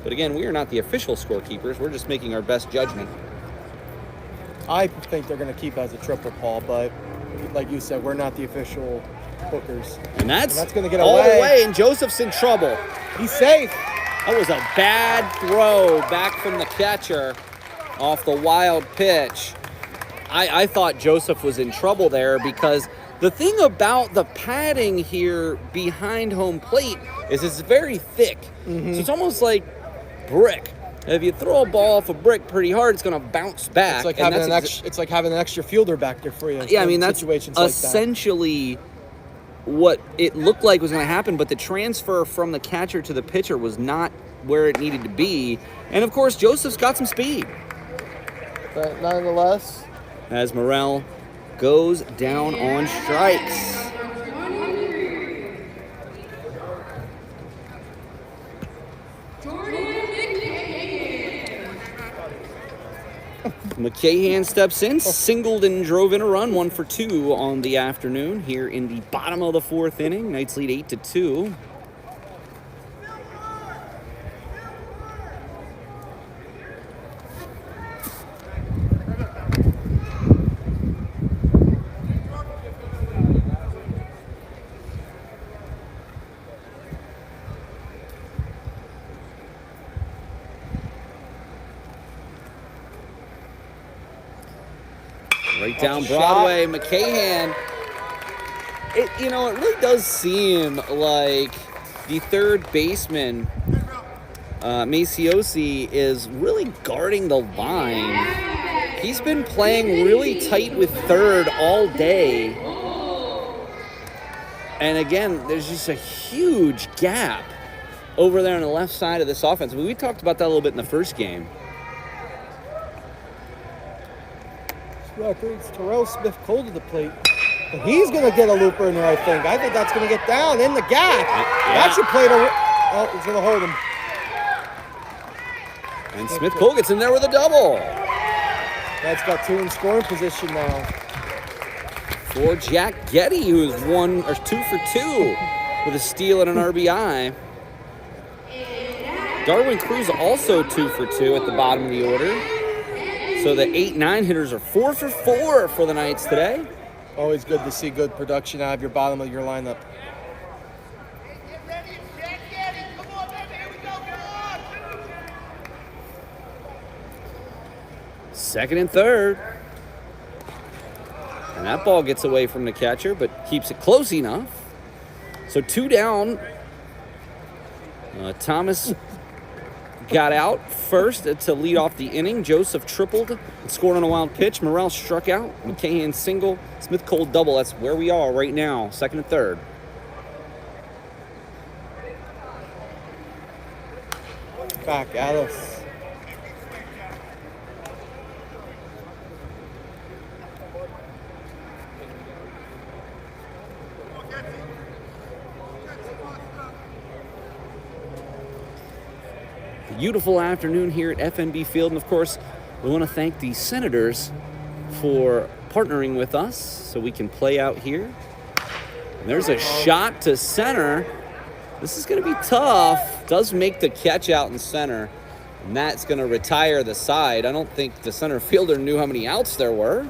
But again, we are not the official scorekeepers. We're just making our best judgment. I think they're going to keep as a triple, Paul, but like you said, we're not the official bookers. And that's going to get all away. the way, and Joseph's in trouble. He's safe. That was a bad throw back from the catcher off the wild pitch. I thought Joseph was in trouble there, because the thing about the padding here behind home plate is it's very thick. Mm-hmm. So it's almost like brick. If you throw a ball off a brick pretty hard, it's going to bounce back. It's like having an extra fielder back there for you. Yeah, I mean, that's essentially what it looked like was going to happen, but the transfer from the catcher to the pitcher was not where it needed to be. And, of course, Joseph's got some speed. But nonetheless, as Morrell goes down on strikes. McCahan steps in, singled and drove in a run, 1 for 2 on the afternoon here in the bottom of the fourth inning. Knights lead 8-2. down Shot. Broadway. McCahan. It really does seem like the third baseman, Maciosi, is really guarding the line. He's been playing really tight with third all day. And again, there's just a huge gap over there on the left side of this offense. I mean, we talked about that a little bit in the first game. It's Terrell Smith-Cole to the plate. And he's going to get a looper in there, I think. I think that's going to get down in the gap. That should play oh, he's going to hold him. And Smith-Cole gets in there with a double. That's got 2 in scoring position now. For Jack Getty, who is 2 for 2 with a steal and an RBI. Darwin Cruz also 2 for 2 at the bottom of the order. So the 8-9 hitters are 4 for 4 for the Knights today. Always good to see good production out of your bottom of your lineup. Second and third. And that ball gets away from the catcher, but keeps it close enough. So 2 down. Thomas got out first to lead off the inning. Joseph tripled and scored on a wild pitch. Morrell struck out. McCahan single. Smith-Cole double. That's where we are right now, second and third. Back at us. Beautiful afternoon here at FNB Field. And of course, we want to thank the Senators for partnering with us so we can play out here. And there's a shot to center. This is going to be tough. Does make the catch out in center. And that's going to retire the side. I don't think the center fielder knew how many outs there were.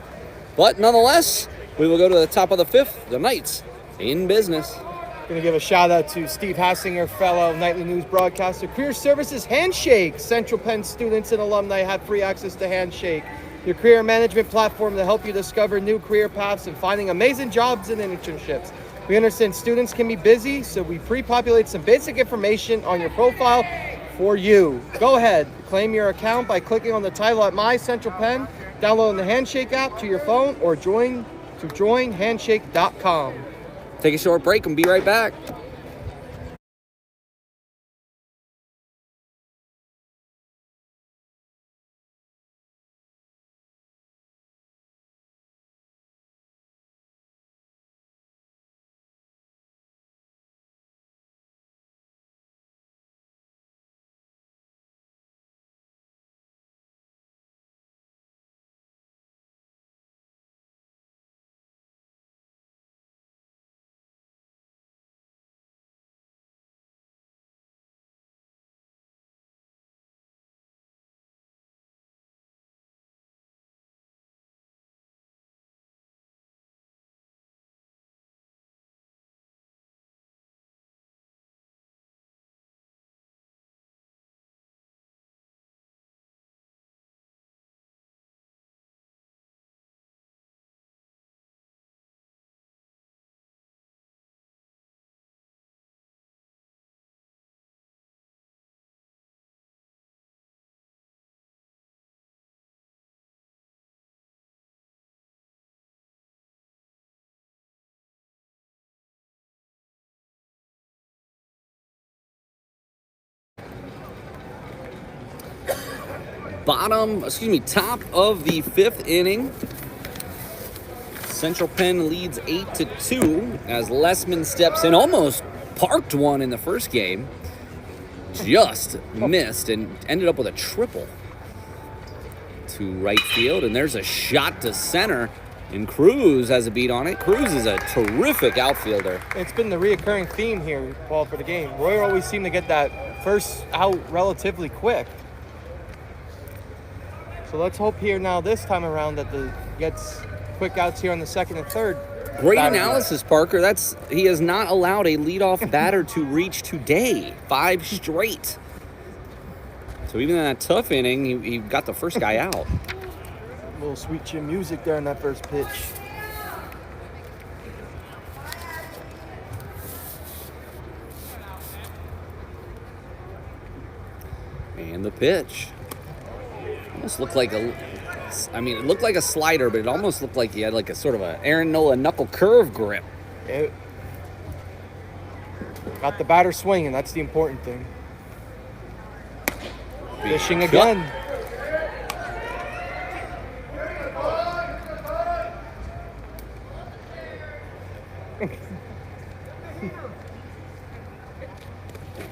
But nonetheless, we will go to the top of the 5th. The Knights in business. Going to give a shout out to Steve Hassinger, fellow Nightly News broadcaster. Career Services Handshake. Central Penn students and alumni have free access to Handshake, your career management platform to help you discover new career paths and finding amazing jobs and internships. We understand students can be busy, so we pre-populate some basic information on your profile for you. Go ahead, claim your account by clicking on the title at My Central Penn, downloading the Handshake app to your phone, or joinhandshake.com. Take a short break and be right back. Top of the 5th inning. Central Penn leads 8-2 as Lessman steps in. Almost parked one in the first game. Just missed and ended up with a triple to right field. And there's a shot to center. And Cruz has a beat on it. Cruz is a terrific outfielder. It's been the reoccurring theme here, Paul, for the game. Royer always seemed to get that first out relatively quick. So let's hope here now this time around that gets quick outs here on the second and third. Great analysis, Parker. He has not allowed a leadoff batter to reach today. 5 straight. So even in that tough inning, he got the first guy out. A little sweet chin music there in that first pitch. And the pitch. Almost looked like it looked like a slider, but it almost looked like he had like a sort of a Aaron Nola knuckle curve grip. It got the batter swinging. That's the important thing. Fishing again.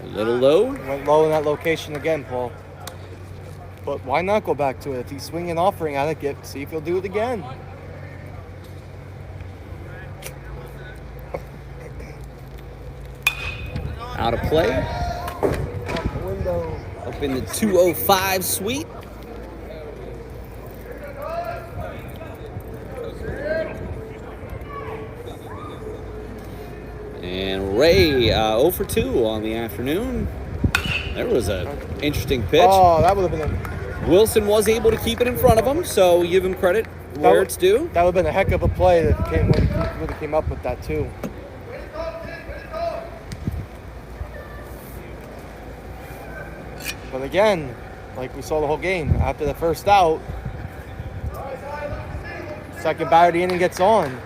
A little low. Went low in that location again, Paul. But why not go back to it? If he's swinging offering at it, see if he'll do it again. Out of play. Out the window. Up in the 205 suite. And Ray 0 for 2 on the afternoon. There was an interesting pitch. Oh, that would have been a... Wilson was able to keep it in front of him, so give him credit where it's due. That would have been a heck of a play that really came up with that, too. But again, like we saw the whole game, after the first out, second batter of the inning gets on.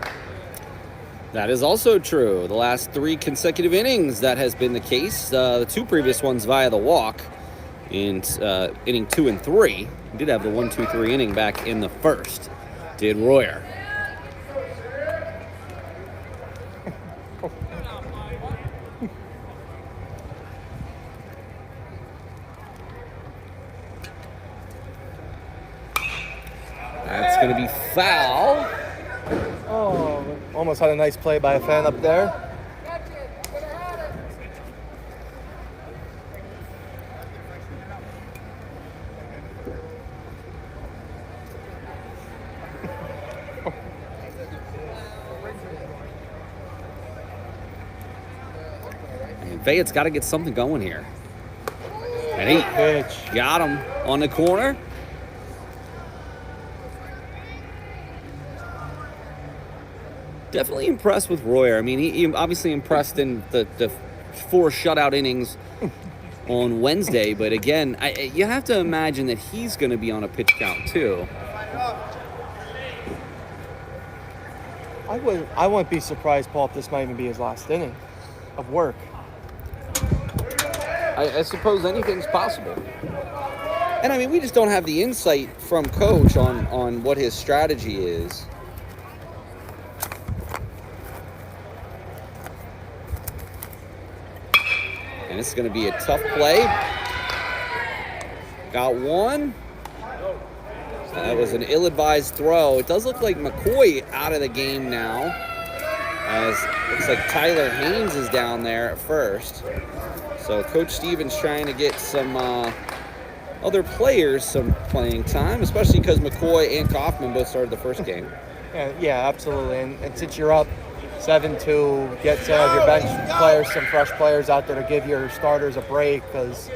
That is also true. The last 3 consecutive innings, that has been the case. The 2 previous ones via the walk in inning 2 and 3. He did have the 1-2-3 inning back in the first, did Royer. That's going to be foul. Oh, almost had a nice play by a fan up there. And Fayette's got to get something going here. And he Pitch. got him on the corner. Definitely impressed with Royer. I mean, he obviously impressed in the 4 shutout innings on Wednesday. But again, you have to imagine that he's going to be on a pitch count too. I wouldn't be surprised, Paul, if this might even be his last inning of work. I suppose anything's possible. And I mean, we just don't have the insight from Coach on what his strategy is. And it's going to be a tough play. Got one. That was an ill-advised throw. It does look like McCoy out of the game now. As looks like Tyler Haynes is down there at first. So Coach Stevens trying to get some other players some playing time, especially because McCoy and Kaufman both started the first game. Yeah, absolutely. And since you're up 7-2, get some of your bench players, some fresh players out there to give your starters a break, because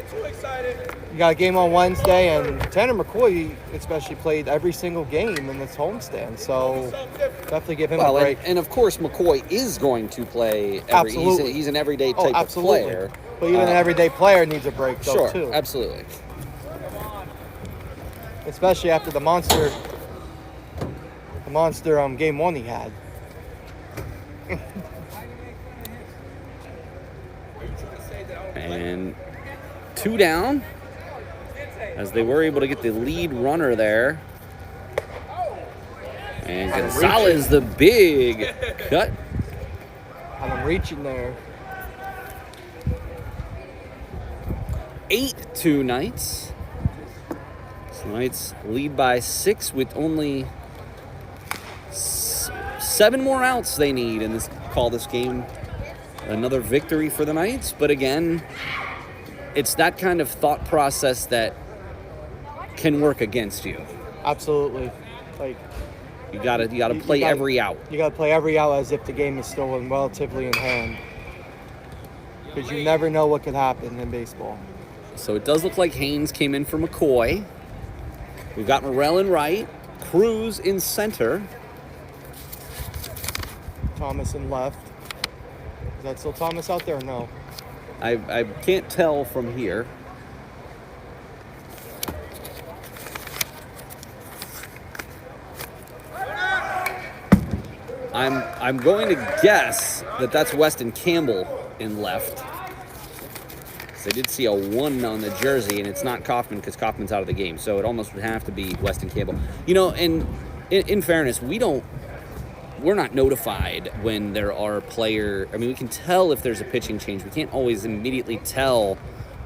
you got a game on Wednesday, and Tanner McCoy especially played every single game in this homestand, so definitely give him a break. And of course McCoy is going to play Absolutely. He's an everyday type of player. But even an everyday player needs a break though, sure, too. Absolutely. Especially after the monster game 1 he had. And 2 down as they were able to get the lead runner there. And Gonzalez, the big cut. Had him reaching there. 8-2 Knights. So Knights lead by 6 with only 7 more outs they need in this game another victory for the Knights. But again, it's that kind of thought process that can work against you. Absolutely. Like you gotta play every out. You gotta play every out as if the game is still relatively in hand, because you never know what could happen in baseball. So it does look like Haynes came in for McCoy. We've got Morell in right. Cruz in center. Thomas in left. Is that still Thomas out there or no? I can't tell from here. I'm going to guess that that's Weston Campbell in left. I did see a 1 on the jersey, and it's not Kaufman because Kaufman's out of the game. So it almost would have to be Weston Campbell. You know, and in fairness, we're not notified when there are we can tell if there's a pitching change. We can't always immediately tell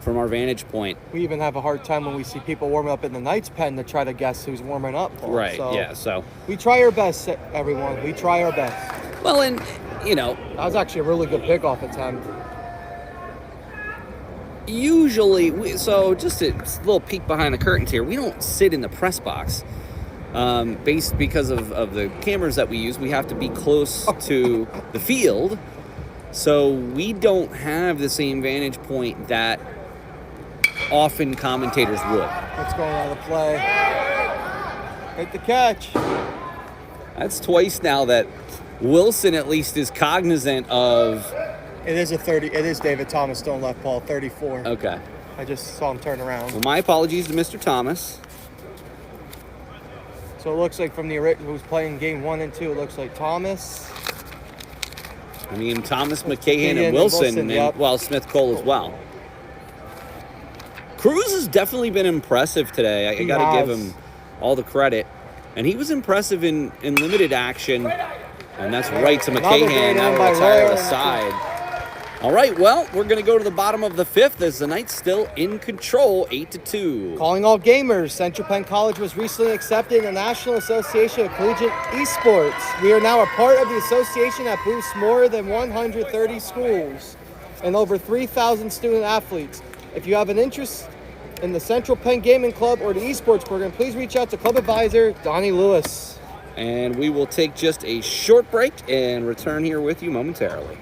from our vantage point. We even have a hard time when we see people warming up in the Knights pen to try to guess who's warming up. Right, yeah, so. We try our best, everyone. We try our best. Well, and, you know. That was actually a really good pickoff attempt. Usually, so just a little peek behind the curtains here, we don't sit in the press box. Because of the cameras that we use, we have to be close to the field. So we don't have the same vantage point that often commentators would. What's going on the play? Hit the catch. That's twice now that Wilson at least is cognizant of. It is a 30. It is David Thomas still in left, Paul. 34. Okay. I just saw him turn around. Well, my apologies to Mr. Thomas. So it looks like from the original who's playing game 1 and 2, it looks like Thomas. I mean, Thomas, McCahan, and Wilson, and yep. Smith Cole as well. Cruz has definitely been impressive today. I got to give him all the credit. And he was impressive in limited action. And that's right to McCahan out of the tireless side. All right, well, we're going to go to the bottom of the 5th as the Knights still in control, 8-2. Calling all gamers, Central Penn College was recently accepted in the National Association of Collegiate Esports. We are now a part of the association that boosts more than 130 schools and over 3,000 student athletes. If you have an interest in the Central Penn Gaming Club or the esports program, please reach out to Club Advisor Donnie Lewis. And we will take just a short break and return here with you momentarily.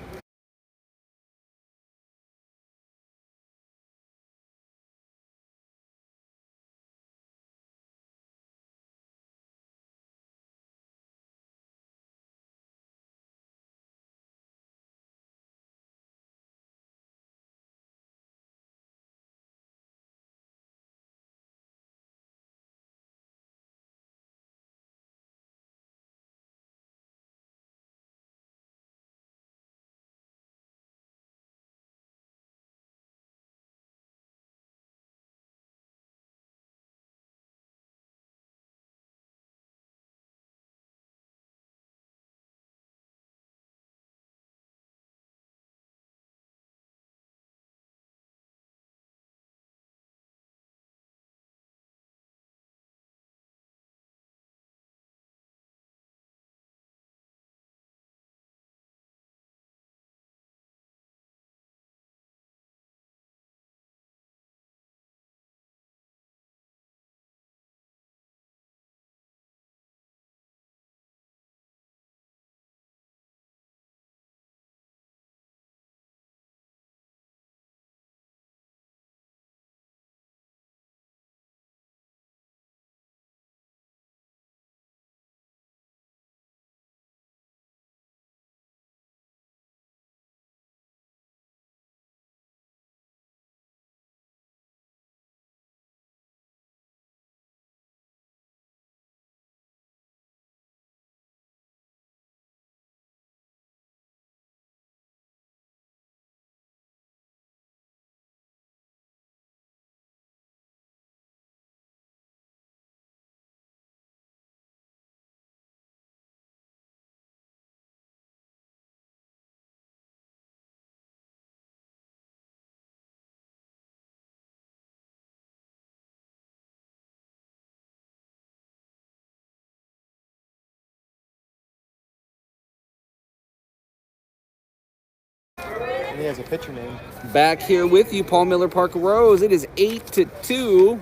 And he has a pitcher name. Back here with you, Paul Miller, Parker Rose. It is 8-2.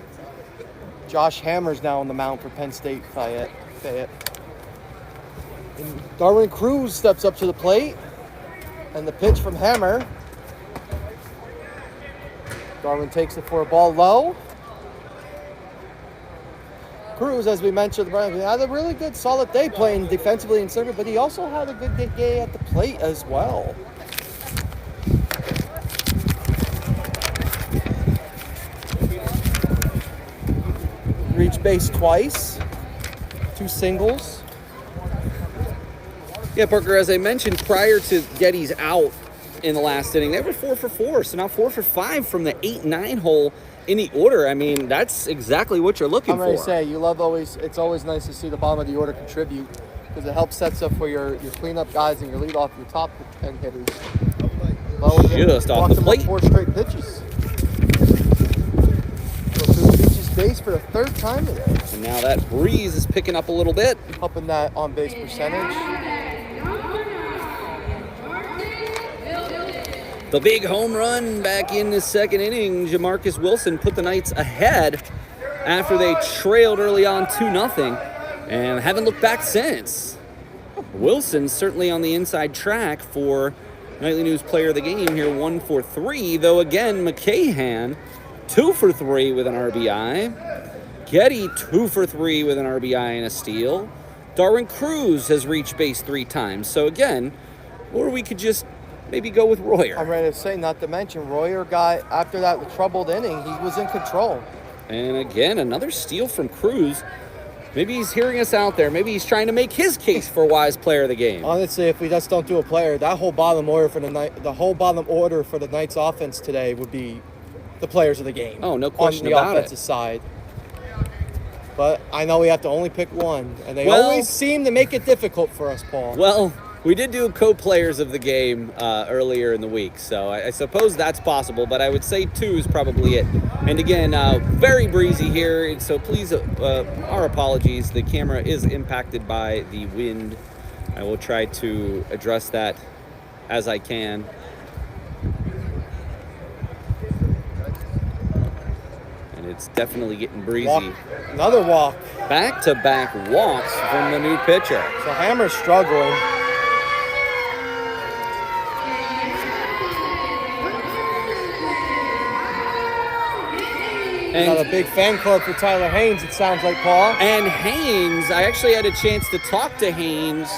Josh Hammer's now on the mound for Penn State Fayette. And Darwin Cruz steps up to the plate. And the pitch from Hammer. Darwin takes it for a ball low. Cruz, as we mentioned, had a really good, solid day playing defensively and serving, but he also had a good day at the plate as well. Reached base twice, 2 singles. Yeah, Parker, as I mentioned, prior to Getty's out in the last inning, they were 4 for 4, so now 4 for 5 from the 8-9 hole in the order. I mean, that's exactly what you're looking I'm ready for. to say, it's always nice to see the bottom of the order contribute because it helps sets up for your cleanup guys and your leadoff, your top 10 hitters. Just off the plate. 4 straight pitches. Reaches base for the 3rd time today. And now that breeze is picking up a little bit. Upping that on base percentage. The big home run back in the 2nd inning. Jamarcus Wilson put the Knights ahead after they trailed early on 2-0 and haven't looked back since. Wilson certainly on the inside track for Nightly News Player of the Game here, 1 for 3. Though again, McCahan 2 for 3 with an RBI. Getty 2 for 3 with an RBI and a steal. Darwin Cruz has reached base 3 times. So again, or we could just maybe go with Royer. I'm ready to say, not to mention, Royer got, after that troubled inning, he was in control. And again, another steal from Cruz. Maybe he's hearing us out there. Maybe he's trying to make his case for Weis Player of the Game. Honestly, if we just don't do a player, that whole bottom order for the Knights offense today would be the players of the game. Oh, no question on the about it. offensive side. But I know we have to only pick one, and they always seem to make it difficult for us, Paul. Well, we did do co-players of the game earlier in the week, so I suppose that's possible, but I would say 2 is probably it. And again, very breezy here, so please, our apologies. The camera is impacted by the wind. I will try to address that as I can. And it's definitely getting breezy. Walk. Another walk. Back-to-back walks from the new pitcher. So Hammer's struggling. Got a big fan club for Tyler Haynes, it sounds like, Paul. And Haynes, I actually had a chance to talk to Haynes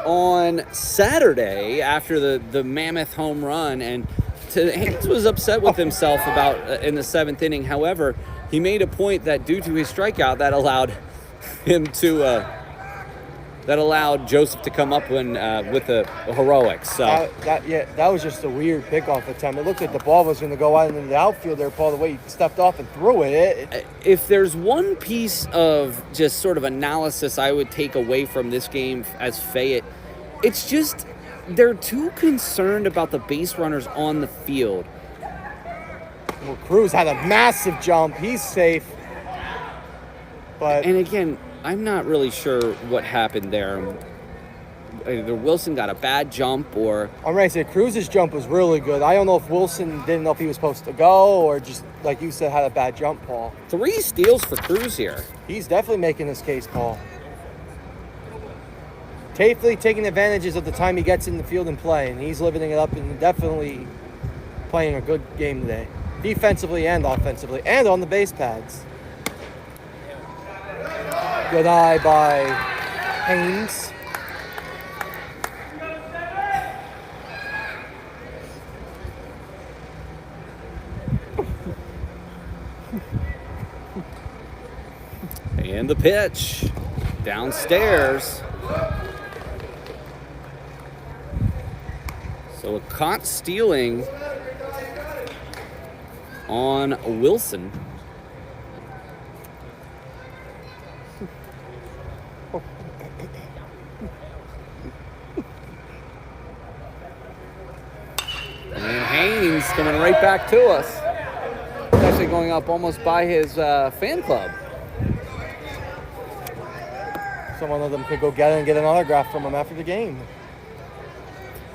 on Saturday after the mammoth home run, and Haynes was upset with himself about in the 7th inning. However, he made a point that due to his strikeout, that allowed him to that allowed Joseph to come up with the heroics. So that was just a weird pickoff attempt. It looked like the ball was going to go out into the outfield there, Paul, the way he stepped off and threw it. If there's one piece of just sort of analysis I would take away from this game as Fayette, it's just they're too concerned about the base runners on the field. Well, Cruz had a massive jump. He's safe. And again, I'm not really sure what happened there. Either Wilson got a bad jump or... I'm ready to say Cruz's jump was really good. I don't know if Wilson didn't know if he was supposed to go or just, like you said, had a bad jump, Paul. 3 steals for Cruz here. He's definitely making his case, Paul. Definitely taking advantages of the time he gets in the field and play, and he's living it up and definitely playing a good game today. Defensively and offensively, and on the base pads. Good eye by Haynes. And the pitch downstairs. So a caught stealing on Wilson. And Haynes coming right back to us. He's actually going up almost by his fan club. So one of them could go get an autograph from him after the game.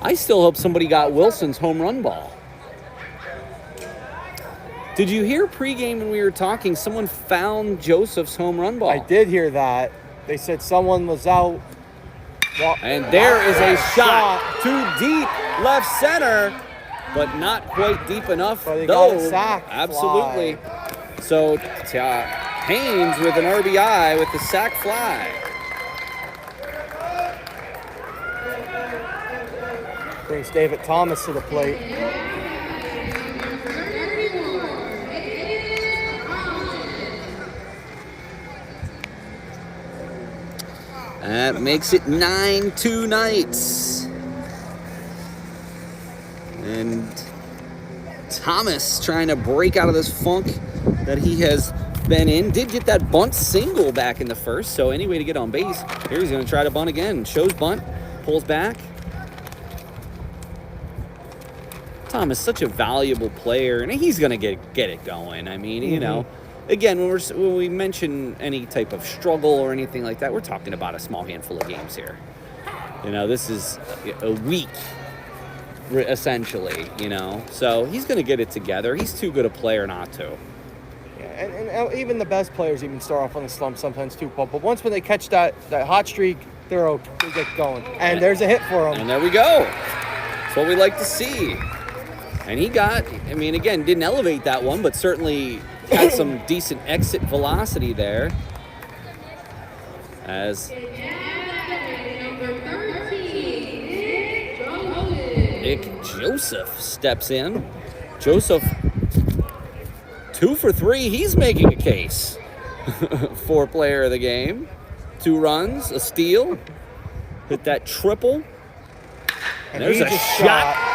I still hope somebody got Wilson's home run ball. Did you hear pregame when we were talking, someone found Joseph's home run ball? I did hear that. They said someone was out. And there is a shot too deep left center, but not quite deep enough. But he though. got a sack Absolutely. So Haynes with an RBI with the sac fly. Brings David Thomas to the plate. That makes it 9-2 Knights. And Thomas trying to break out of this funk that he has been in. Did get that bunt single back in the first, so any way to get on base. Here he's going to try to bunt again. Shows bunt, pulls back. Thomas, such a valuable player, and he's going to get it going. I mean, you know, again, when we mention any type of struggle or anything like that, we're talking about a small handful of games here. You know, this is a week, essentially, you know. So he's going to get it together. He's too good a player not to. Yeah, and even the best players even start off on the slump sometimes too, Paul. But once when they catch that hot streak, they get going. And there's a hit for them. And there we go. That's what we like to see. And he got, I mean, again, didn't elevate that one, but certainly had some decent exit velocity there. As Nick Joseph steps in. Joseph, 2 for 3. He's making a case for player of the game. 2 runs, a steal. Hit that triple. And there's a shot.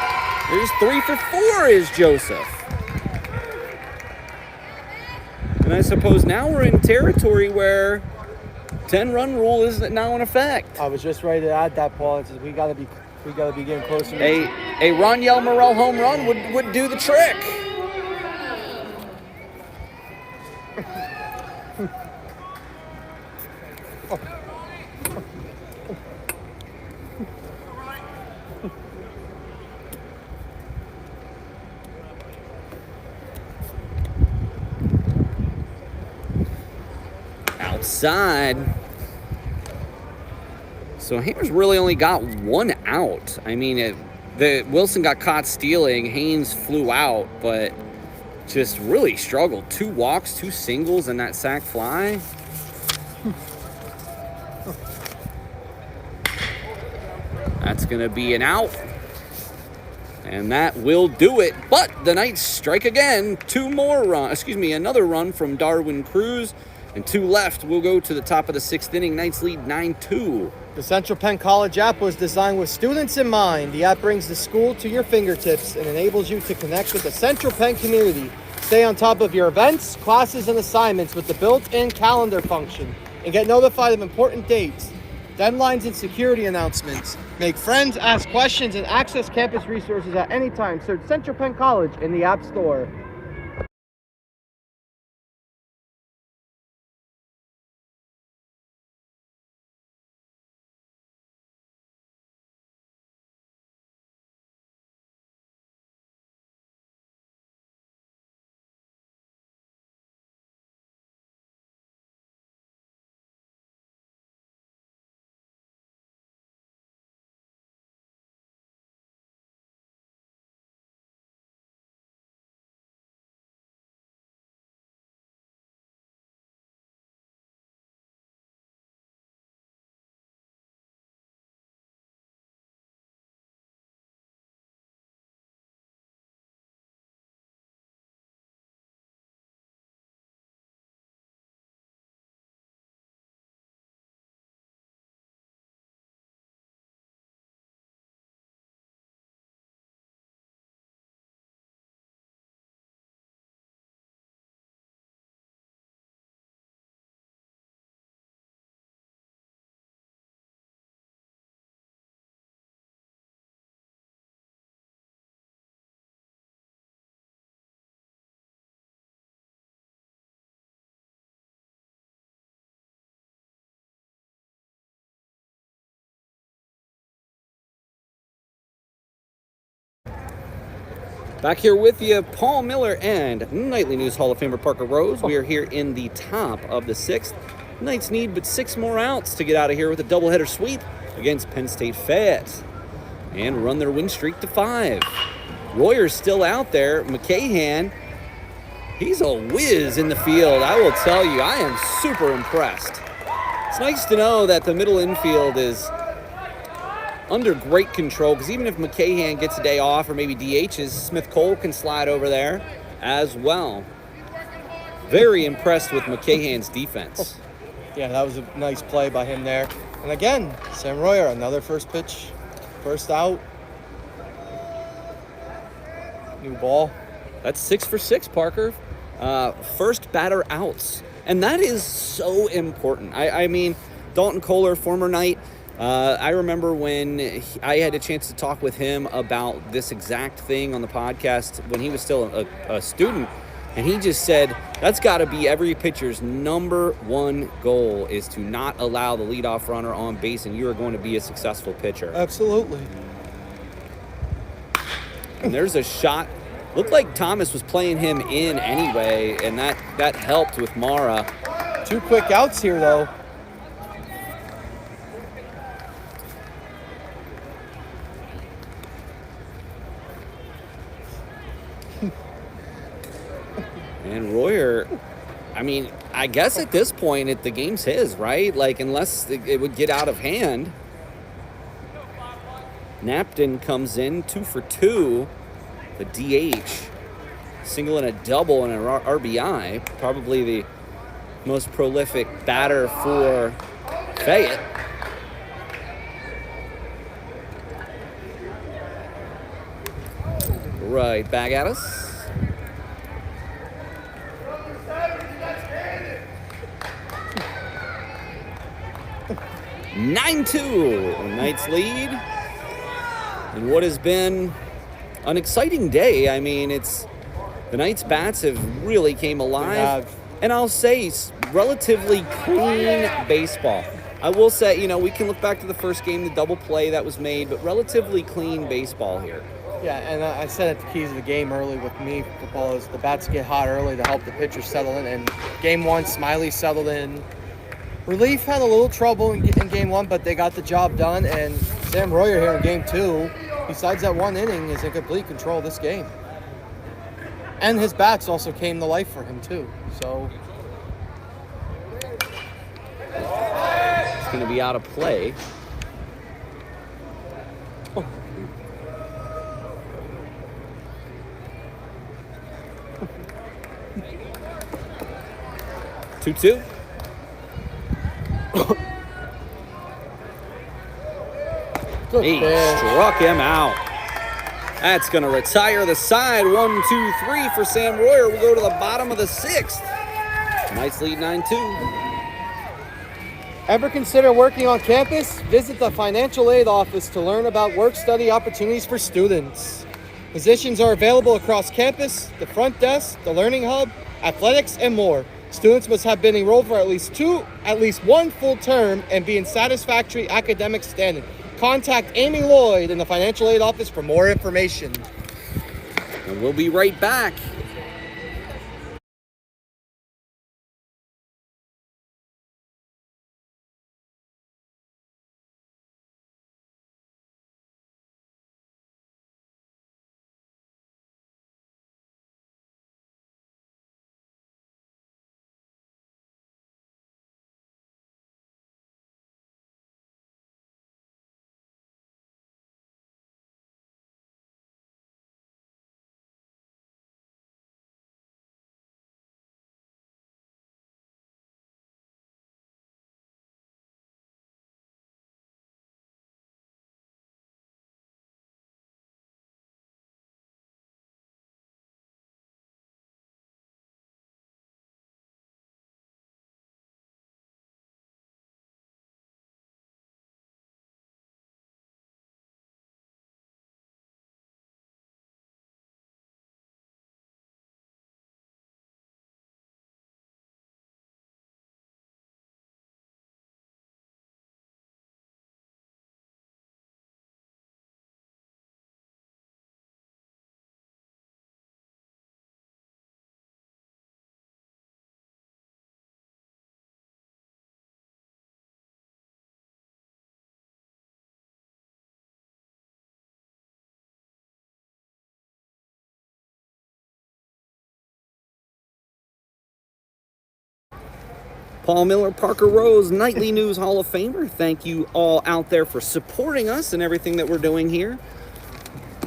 There's 3 for 4 is Joseph. And I suppose now we're in territory where 10-run rule is now in effect. I was just ready to add that, Paul. It says we gotta be getting closer. A Roniel Morel home run would do the trick. Outside. So Haynes really only got 1 out. I mean, Wilson got caught stealing. Haynes flew out, but just really struggled. 2 walks, 2 singles, and that sac fly. That's going to be an out. And that will do it. But the Knights strike again. Another run from Darwin Cruz. And 2 left. We'll go to the top of the 6th inning. Knights lead 9-2. The Central Penn College app was designed with students in mind. The app brings the school to your fingertips and enables you to connect with the Central Penn community. Stay on top of your events, classes, and assignments with the built-in calendar function. And get notified of important dates, deadlines, and security announcements. Make friends, ask questions, and access campus resources at any time. Search Central Penn College in the App Store. Back here with you, Paul Miller and Nightly News Hall of Famer Parker Rose. We are here in the top of the 6th. Knights need but 6 more outs to get out of here with a doubleheader sweep against Penn State Fayette and run their win streak to 5. Royer's still out there. McCahan, He's a whiz in the field. I will tell you, I am super impressed. It's nice to know that the middle infield is under great control, because even if McCahan gets a day off or maybe DHs, Smith Cole can slide over there as well. Very impressed with McCahan's defense. Yeah, that was a nice play by him there. And again, Sam Royer, another first pitch, first out. New ball. That's 6 for 6, Parker. First batter outs. And that is so important. I mean, Dalton Kohler, former Knight, I remember when I had a chance to talk with him about this exact thing on the podcast when he was still a student. And he just said, that's got to be every pitcher's number one goal, is to not allow the leadoff runner on base, and you are going to be a successful pitcher. Absolutely. And there's a shot. Looked like Thomas was playing him in anyway, and that helped with Mara. 2 quick outs here, though. And Royer, I mean, I guess at this point, the game's his, right? Like, unless it would get out of hand. Napton comes in, 2 for 2. The DH, single and a double and an RBI. Probably the most prolific batter for Fayette. Right back at us. (9-2). The Knights lead. And what has been an exciting day. I mean, the Knights bats have really came alive. And I'll say relatively clean baseball. I will say, we can look back to the first game, the double play that was made, but relatively clean baseball here. Yeah, and I said at the keys of the game early with me, football is the bats get hot early to help the pitchers settle in. And game 1, Smiley settled in. Relief had a little trouble in game 1, but they got the job done. And Sam Royer here in game 2, besides that 1 inning, is in complete control of this game. And his bats also came to life for him too. So it's going to be out of play. Oh. Two. He struck him out. That's going to retire the side. 1, 2, 3 for Sam Royer. We'll go to the bottom of the 6th. Knights lead 9-2. Ever consider working on campus? Visit the financial aid office to learn about work-study opportunities for students. Positions are available across campus, the front desk, the learning hub, athletics, and more. Students must have been enrolled for at least one full term and be in satisfactory academic standing. Contact Amy Lloyd in the financial aid office for more information. And we'll be right back. Paul Miller, Parker Rose, Nightly News Hall of Famer. Thank you all out there for supporting us and everything that we're doing here.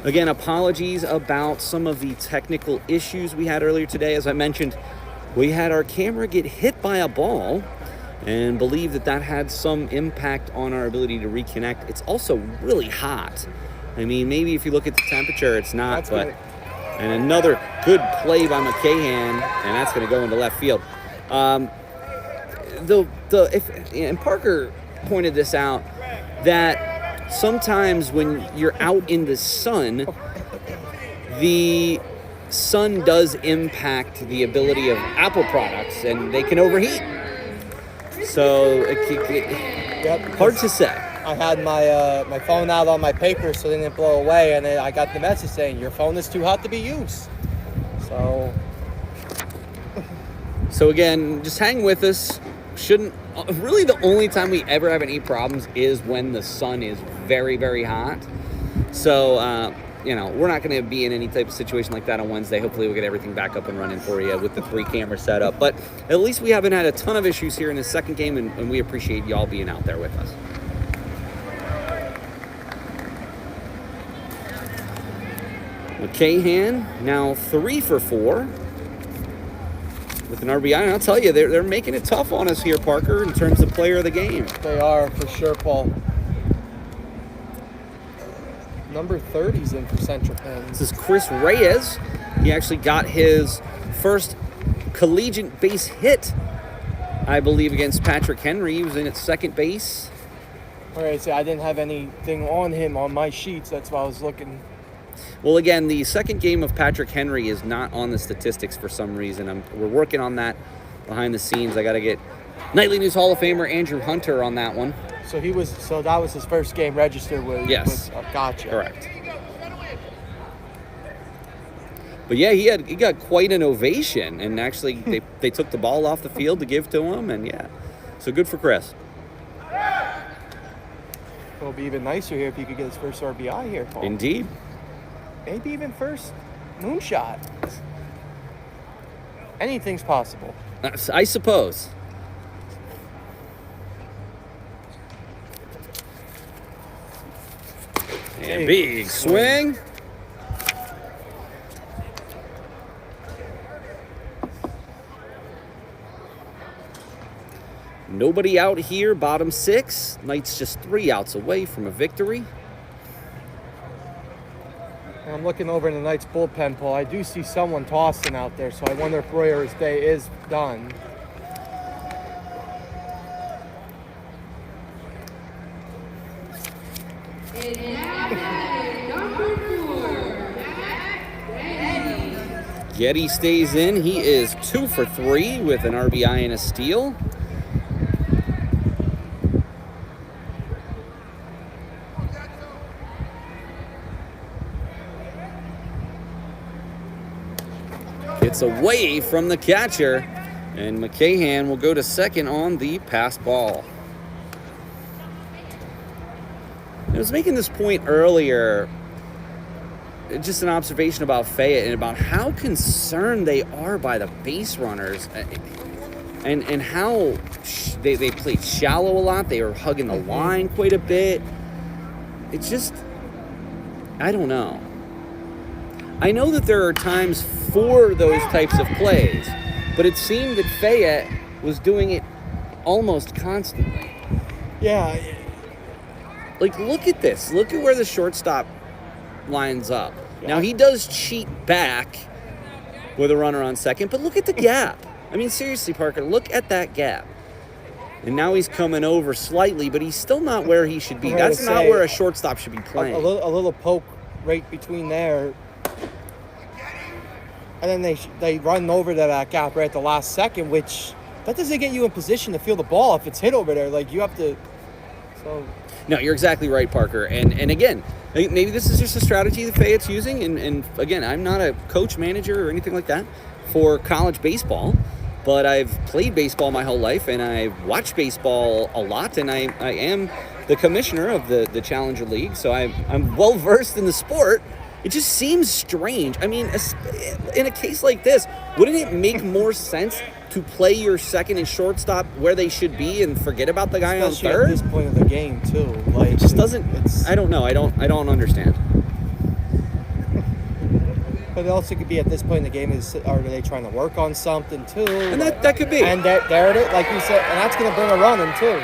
Again, apologies about some of the technical issues we had earlier today. As I mentioned, we had our camera get hit by a ball and believe that that had some impact on our ability to reconnect. It's also really hot. I mean, maybe if you look at the temperature, it's not, That's but... good. And another good play by McCahan, and that's going to go into left field. And Parker pointed this out, that sometimes when you're out in the sun does impact the ability of Apple products, and they can overheat. So hard to say. I had my phone out on my paper so it didn't blow away, and then I got the message saying your phone is too hot to be used. So again, just hang with us. Really the only time we ever have any problems is when the sun is very, very hot. So, we're not going to be in any type of situation like that on Wednesday. Hopefully we'll get everything back up and running for you with the 3-camera setup. But at least we haven't had a ton of issues here in the second game, and we appreciate y'all being out there with us. McCahan now 3 for 4 with an RBI. And I'll tell you, they're making it tough on us here, Parker, in terms of player of the game. They are, for sure, Paul. Number 30's in for Central Penn. This is Chris Reyes. He actually got his first collegiate base hit, I believe, against Patrick Henry. He was in at second base. All right, so I didn't have anything on him on my sheets. That's why I was looking. Well, again, the second game of Patrick Henry is not on the statistics for some reason. We're working on that behind the scenes. I got to get Nightly News Hall of Famer Andrew Hunter on that one. So that was his first game registered with. Yes. Gotcha. Correct. But yeah, he got quite an ovation, and actually they took the ball off the field to give to him, and yeah, so good for Chris. It'll be even nicer here if he could get his first RBI here, Paul. Indeed. Maybe even first moonshot. Anything's possible. I suppose. And big swing. Nobody out here, bottom 6. Knights just 3 outs away from a victory. And I'm looking over in the Knights bullpen, Paul. I do see someone tossing out there, so I wonder if Royer's day is done. Getty stays in. He is 2 for 3 with an RBI and a steal. It's away from the catcher, and McCahan will go to second on the pass ball. I was making this point earlier, just an observation about Fayette and about how concerned they are by the base runners and how they played shallow a lot. They were hugging the line quite a bit. It's just, I don't know. I know that there are times for those types of plays, but it seemed that Fayette was doing it almost constantly. Yeah. Like, look at this. Look at where the shortstop lines up. Yeah. Now, he does cheat back with a runner on second, but look at the gap. I mean, seriously, Parker, look at that gap. And now he's coming over slightly, but he's still not where he should be. That's not where a shortstop should be playing. A little poke right between there. And then they run over to that gap right at the last second, which that doesn't get you in position to feel the ball if it's hit over there. Like, you have to. So. No, you're exactly right, Parker. And again, maybe this is just a strategy that Fayette's using. And again, I'm not a coach, manager, or anything like that for college baseball, but I've played baseball my whole life, and I've watched baseball a lot, and I am the commissioner of the Challenger League, so I'm well versed in the sport. It just seems strange. I mean, in a case like this, wouldn't it make more sense to play your second and shortstop where they should be and forget about the guy Especially on at third? this point of the game too. Like It just doesn't. I don't know. I don't understand. But it also could be at this point in the game are they trying to work on something too? And that could be. And there it is, like you said, and that's going to bring a run in too.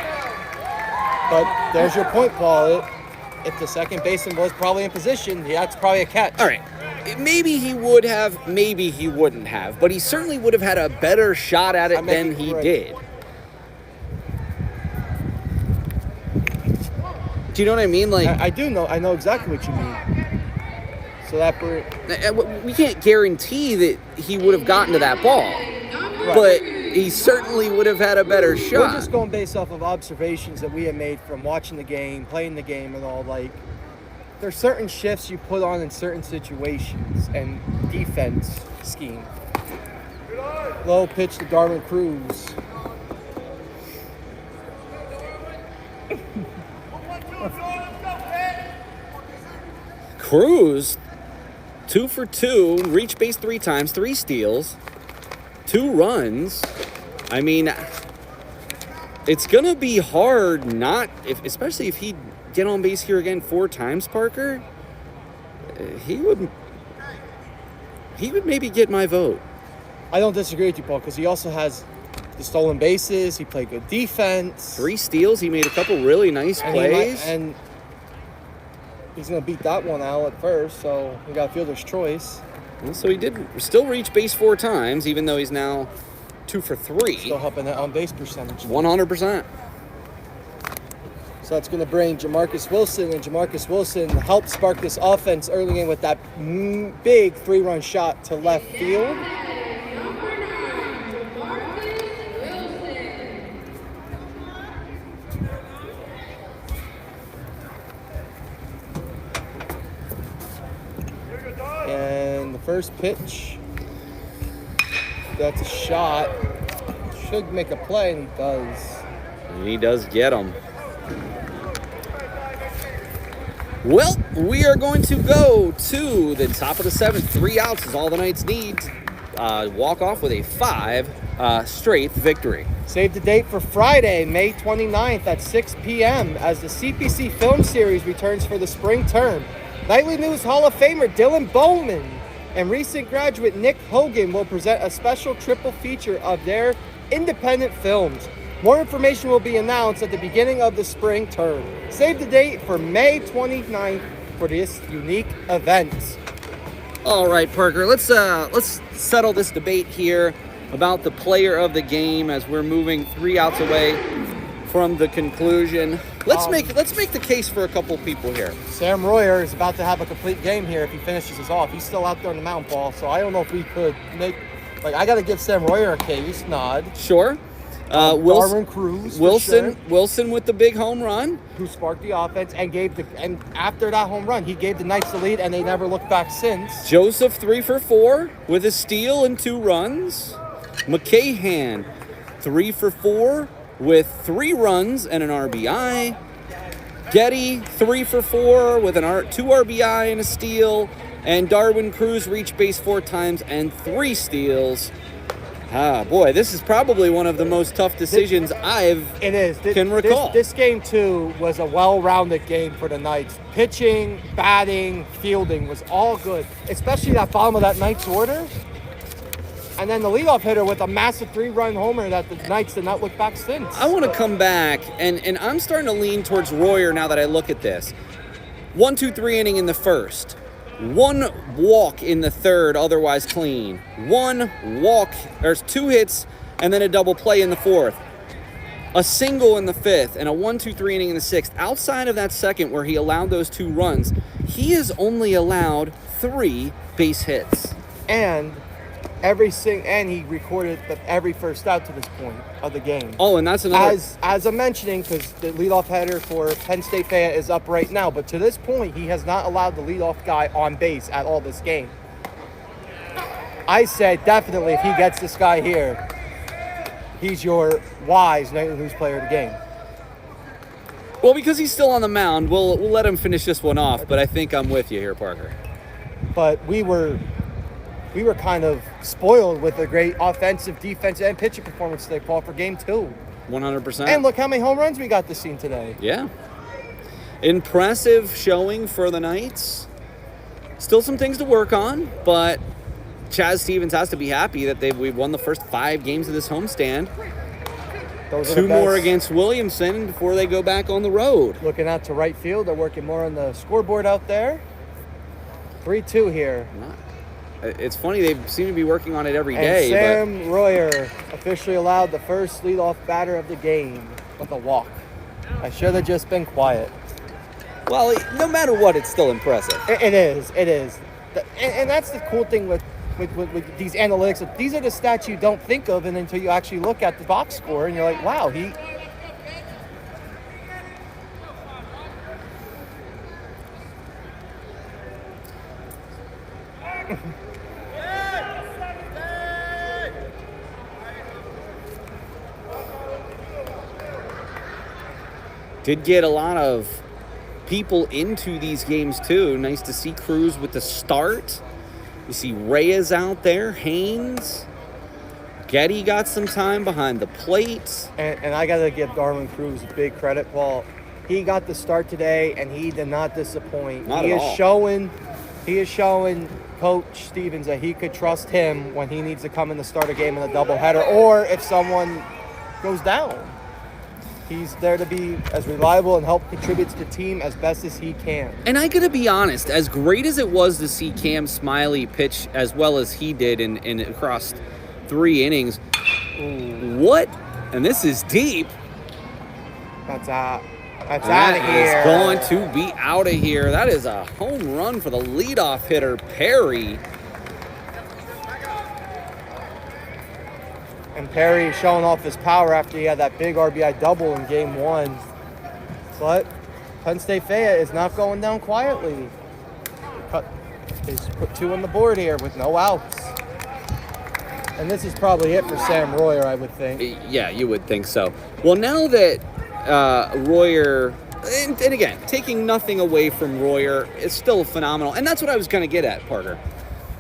But there's your point, Paul. If the second baseman was probably in position, that's probably a catch. All right. Maybe he would have, maybe he wouldn't have, but he certainly would have had a better shot at it than he did. Do you know what I mean? Like I do know. I know exactly what you mean. So that we can't guarantee that he would have gotten to that ball, but he certainly would have had a better shot. We're just going based off of observations that we have made from watching the game, playing the game, and all. Like, there's certain shifts you put on in certain situations and defense scheme. Low pitch to Darwin Cruz. Cruz, 2 for 2, reached base 3 times, 3 steals, 2 runs. I mean, it's gonna be hard especially if he get on base here again 4 times, Parker. He would maybe get my vote. I don't disagree with you, Paul, because he also has the stolen bases. He played good defense. 3 steals. He made a couple really nice plays. And he's going to beat that one out at first, so we got fielder's choice. And so he did still reach base 4 times, even though he's now 2 for 3. Still helping that on-base percentage. 100%. So that's going to bring Jamarcus Wilson, and Jamarcus Wilson helped spark this offense early in with that big 3-run shot to left field. And the first pitch, that's a shot. Should make a play, and he does. And he does get him. Well, we are going to go to the top of the 7th. 3 outs is all the Knights need. Walk off with a 5 straight victory. Save the date for Friday, May 29th at 6 p.m. as the CPC Film Series returns for the spring term. Nightly News Hall of Famer Dylan Bowman and recent graduate Nick Hogan will present a special triple feature of their independent films. More information will be announced at the beginning of the spring term. Save the date for May 29th for this unique event. All right, Parker, let's settle this debate here about the player of the game as we're moving 3 outs away from the conclusion. Let's make the case for a couple people here. Sam Royer is about to have a complete game here if he finishes this off. He's still out there on the mound, Paul, so I don't know if we could make... I got to give Sam Royer a case nod. Sure. Darwin Cruz, Wilson with the big home run, who sparked the offense and after that home run, he gave the Knights the lead, and they never looked back since. Joseph 3 for 4 with a steal and 2 runs. McCahan 3 for 4 with 3 runs and an RBI. Getty 3 for 4 with 2 RBI and a steal. And Darwin Cruz reached base 4 times and 3 steals. Ah, boy, this is probably one of the most tough decisions can recall. This game, too, was a well-rounded game for the Knights. Pitching, batting, fielding was all good, especially that bottom of that Knights order. And then the leadoff hitter with a massive 3-run homer that the Knights did not look back since. I want to come back, and I'm starting to lean towards Royer now that I look at this. 1-2-3 inning in the first. 1 walk in the third, otherwise clean. 1 walk, there's 2 hits, and then a double play in the fourth. A single in the fifth, and a 1-2-3 inning in the sixth. Outside of that second where he allowed those 2 runs, he has only allowed 3 base hits. And he recorded every first out to this point of the game. Oh, and that's another... As I'm mentioning, because the leadoff header for Penn State Fayette is up right now, but to this point, he has not allowed the leadoff guy on base at all this game. I said definitely if he gets this guy here, he's your Weis Knightly News Player of the game. Well, because he's still on the mound, we'll let him finish this one off, but I think I'm with you here, Parker. But we were we were kind of spoiled with a great offensive, defensive, and pitching performance today, Paul, for game 2. 100%. And look how many home runs we got this scene today. Yeah. Impressive showing for the Knights. Still some things to work on, but Chaz Stevens has to be happy that we've won the first 5 games of this homestand. Those are 2 the best. more against Williamson before they go back on the road. Looking out to right field. They're working more on the scoreboard out there. 3-2 here. It's funny, they seem to be working on it every And day. Sam Royer officially allowed the first leadoff batter of the game with a walk. I should have just been quiet. Well, no matter what, it's still impressive. It is. And that's the cool thing with these analytics. These are the stats you don't think of and until you actually look at the box score and you're like, wow, he... Did get a lot of people into these games too. Nice to see Cruz with the start. You see Reyes out there, Haynes. Getty got some time behind the plate. And I got to give Darwin Cruz big credit, Paul. He got the start today, and he did not disappoint. Not he at is all. showing Coach Stevens that he could trust him when he needs to come in to start a game in a doubleheader, or if someone goes down. He's there to be as reliable and help contribute to the team as best as he can. And I gotta be honest, as great as it was to see Cam Smiley pitch as well as he did in across 3 innings, what? And this is deep. That's out of That here. is going to be out of here. That is a home run for the leadoff hitter, Perry. And Perry showing off his power after he had that big RBI double in game 1. But Penn State Fayette is not going down quietly. He's put 2 on the board here with no outs. And this is probably it for Sam Royer, I would think. Yeah, you would think so. Well, now that Royer, and again, taking nothing away from Royer, is still phenomenal. And that's what I was going to get at, Parker.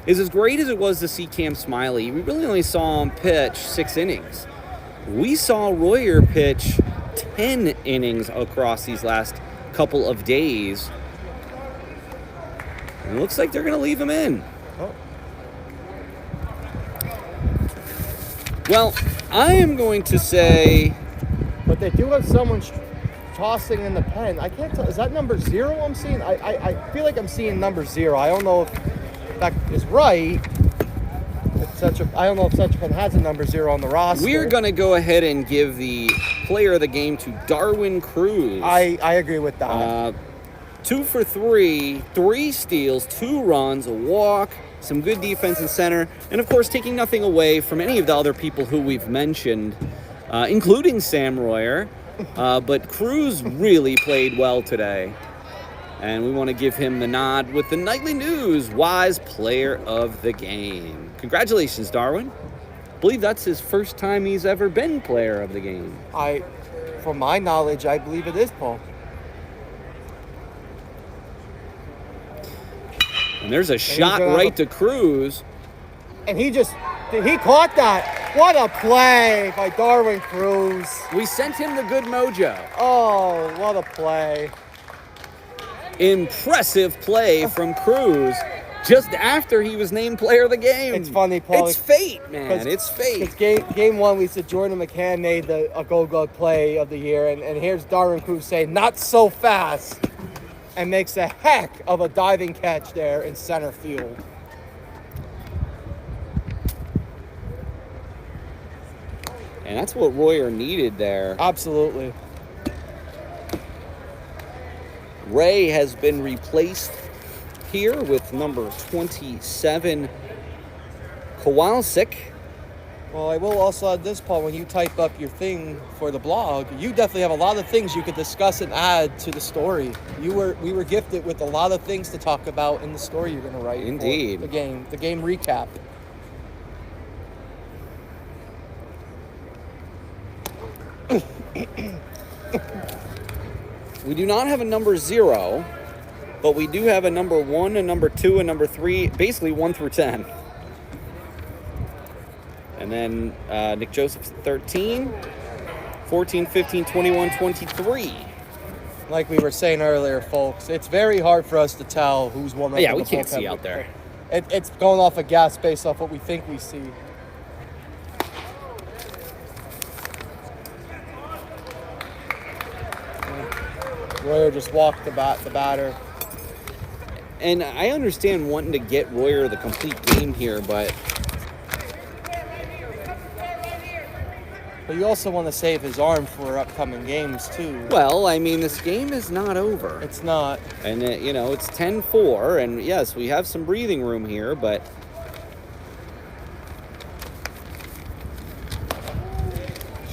Is as great as it was to see Cam Smiley, we really only saw him pitch 6 innings. We saw Royer pitch 10 innings across these last couple of days. And it looks like they're going to leave him in. Oh. Well, I am going to say... But they do have someone tossing in the pen. I can't tell. Is that number 0 I'm seeing? I feel like I'm seeing number 0. I don't know if that is right. I don't know if Central Penn has a number 0 on the roster. We're going to go ahead and give the player of the game to Darwin Cruz. I agree with that. 2 for 3, 3 steals, 2 runs, a walk, some good defense in center, and of course taking nothing away from any of the other people who we've mentioned, including Sam Royer. But Cruz really played well today. And we want to give him the nod with the Nightly News Weis Player of the Game. Congratulations, Darwin. I believe that's his first time he's ever been Player of the Game. From my knowledge, I believe it is, Paul. And there's a shot right to Cruz. And he caught that. What a play by Darwin Cruz. We sent him the good mojo. Oh, what a play. Impressive play from Cruz just after he was named Player of the Game. It's funny, Paul. It's fate, man. It's fate. Game 1, we said Jordan McCann made a Gold Glove play of the year, and here's Darwin Cruz saying, not so fast, and makes a heck of a diving catch there in center field. And that's what Royer needed there. Absolutely. Ray has been replaced here with number 27, Kowalczyk. Well, I will also add this, Paul. When you type up your thing for the blog, you definitely have a lot of things you could discuss and add to the story. We were gifted with a lot of things to talk about in the story you're going to write. Indeed. For the game recap. We do not have a number 0, but we do have a number 1, a number 2, a number 3, basically 1 through 10. And then Nick Joseph's at 13, 14, 15, 21, 23. Like we were saying earlier, folks, it's very hard for us to tell who's warming up. Yeah, in we the can't bullpen. see out there. It's going off of gas based off what we think we see. Royer just walked the batter. And I understand wanting to get Royer the complete game here, but you also want to save his arm for upcoming games, too. well, I mean, this game is not over. It's not. And, it's 10-4, and yes, we have some breathing room here, but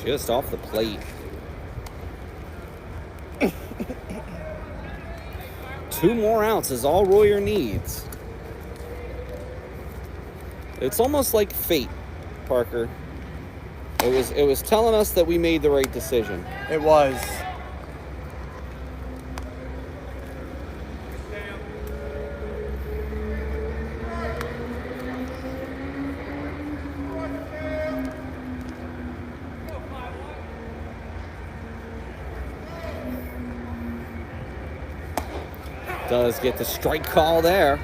just off the plate. 2 more outs is all Royer needs. It's almost like fate, Parker. It was telling us that we made the right decision. It was. Does get the strike call there.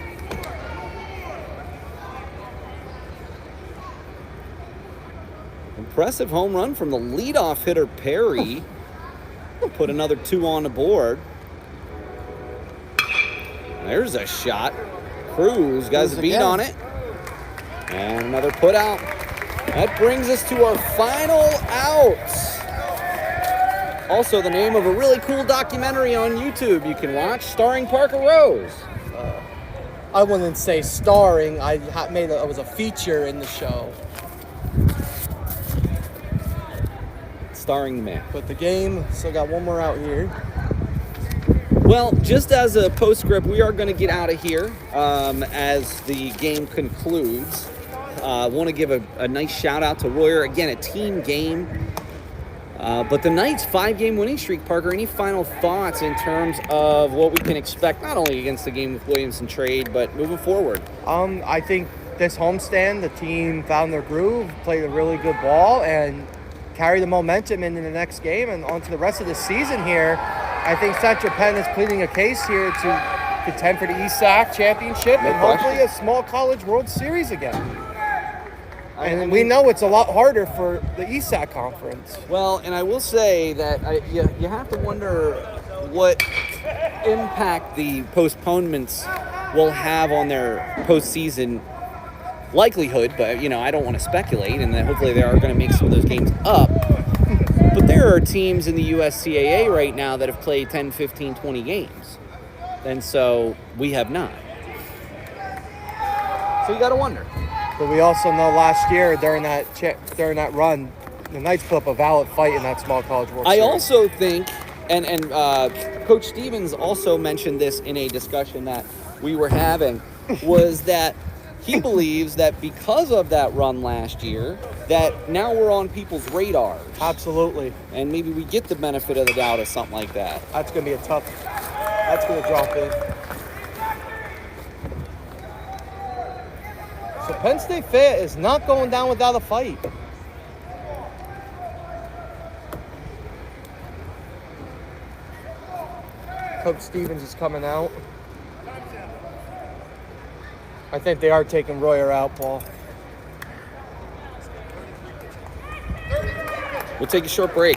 Impressive home run from the leadoff hitter, Perry. Put another 2 on the board. There's a shot. Cruz got his beat on it. And another put out. That brings us to our final outs. Also, the name of a really cool documentary on YouTube you can watch, starring Parker Rose. I wouldn't say starring. I was a feature in the show. Starring the man. But the game still got 1 more out here. Well, just as a postscript, we are going to get out of here as the game concludes. I want to give a nice shout out to Royer. Again, a team game. But the Knights' 5-game winning streak, Parker, any final thoughts in terms of what we can expect, not only against the game with Williamson trade, but moving forward? I think this homestand, the team found their groove, played a really good ball, and carry the momentum into the next game and onto the rest of the season here. I think Central Penn is pleading a case here to contend for the ESAC championship and hopefully a small college World Series again. And we know it's a lot harder for the ESAC conference. Well, and I will say that you have to wonder what impact the postponements will have on their postseason likelihood, but I don't want to speculate, and then hopefully they are going to make some of those games up. But there are teams in the USCAA right now that have played 10, 15, 20 games. And so we have not. So you got to wonder. But we also know last year during that run, the Knights put up a valid fight in that small college World Series. I also think, and Coach Stevens also mentioned this in a discussion that we were having, was that he believes that because of that run last year, that now we're on people's radars. Absolutely. And maybe we get the benefit of the doubt of something like that. That's going to be that's going to drop in. So Penn State Fayette is not going down without a fight. Coach Stevens is coming out. I think they are taking Royer out, Paul. We'll take a short break.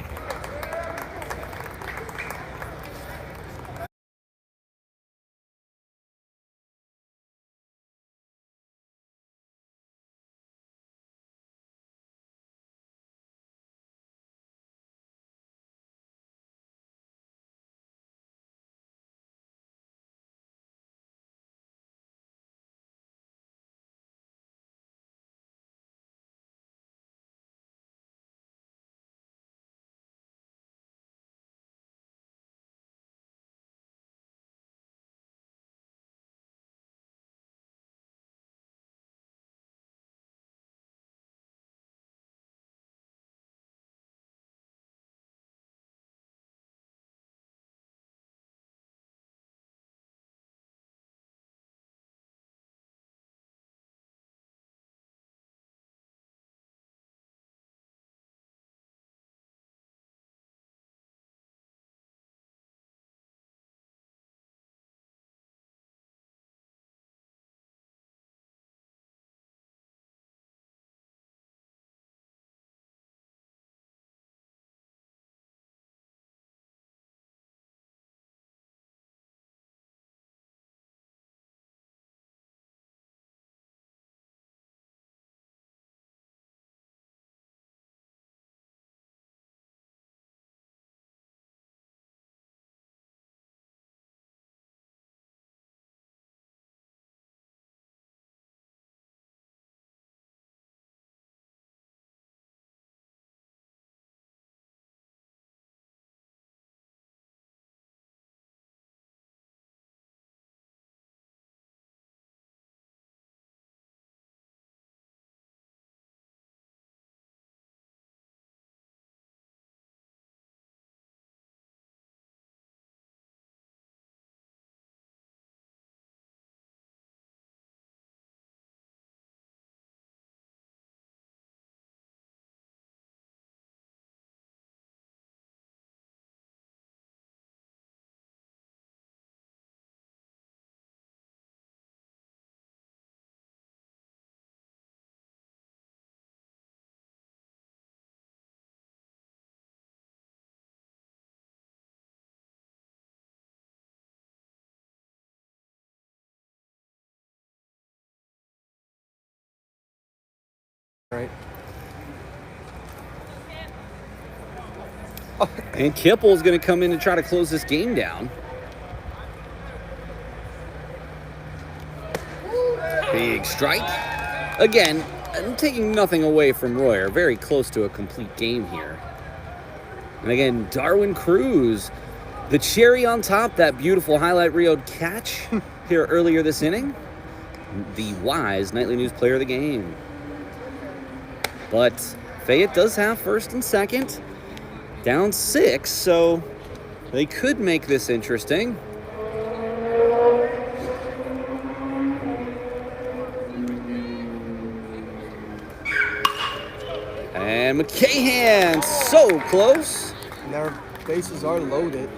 And Kipple's going to come in and try to close this game down. Big strike. Again, I'm taking nothing away from Royer. Very close to a complete game here. And again, Darwin Cruz, the cherry on top, that beautiful highlight reeled catch here earlier this inning. The Weis Knightly News Player of the game. But Fayette does have first and second. Down 6, so they could make this interesting. And McCahan, so close. And their bases are loaded.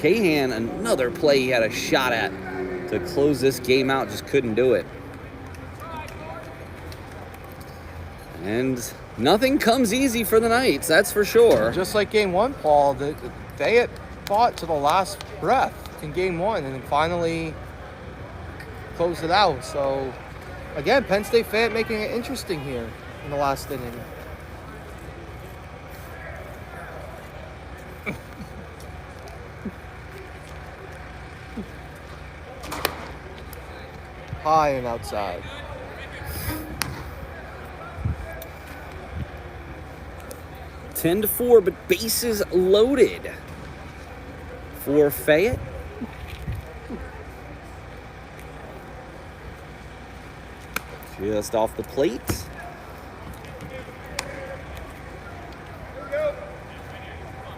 Cahan, another play he had a shot at to close this game out, just couldn't do it. And nothing comes easy for the Knights, that's for sure. Just like game 1, Paul, they had fought to the last breath in game 1 and then finally closed it out. So, again, Penn State Fayette making it interesting here in the last inning. High and outside. Ten to 4, but bases loaded for Fayette. Just off the plate.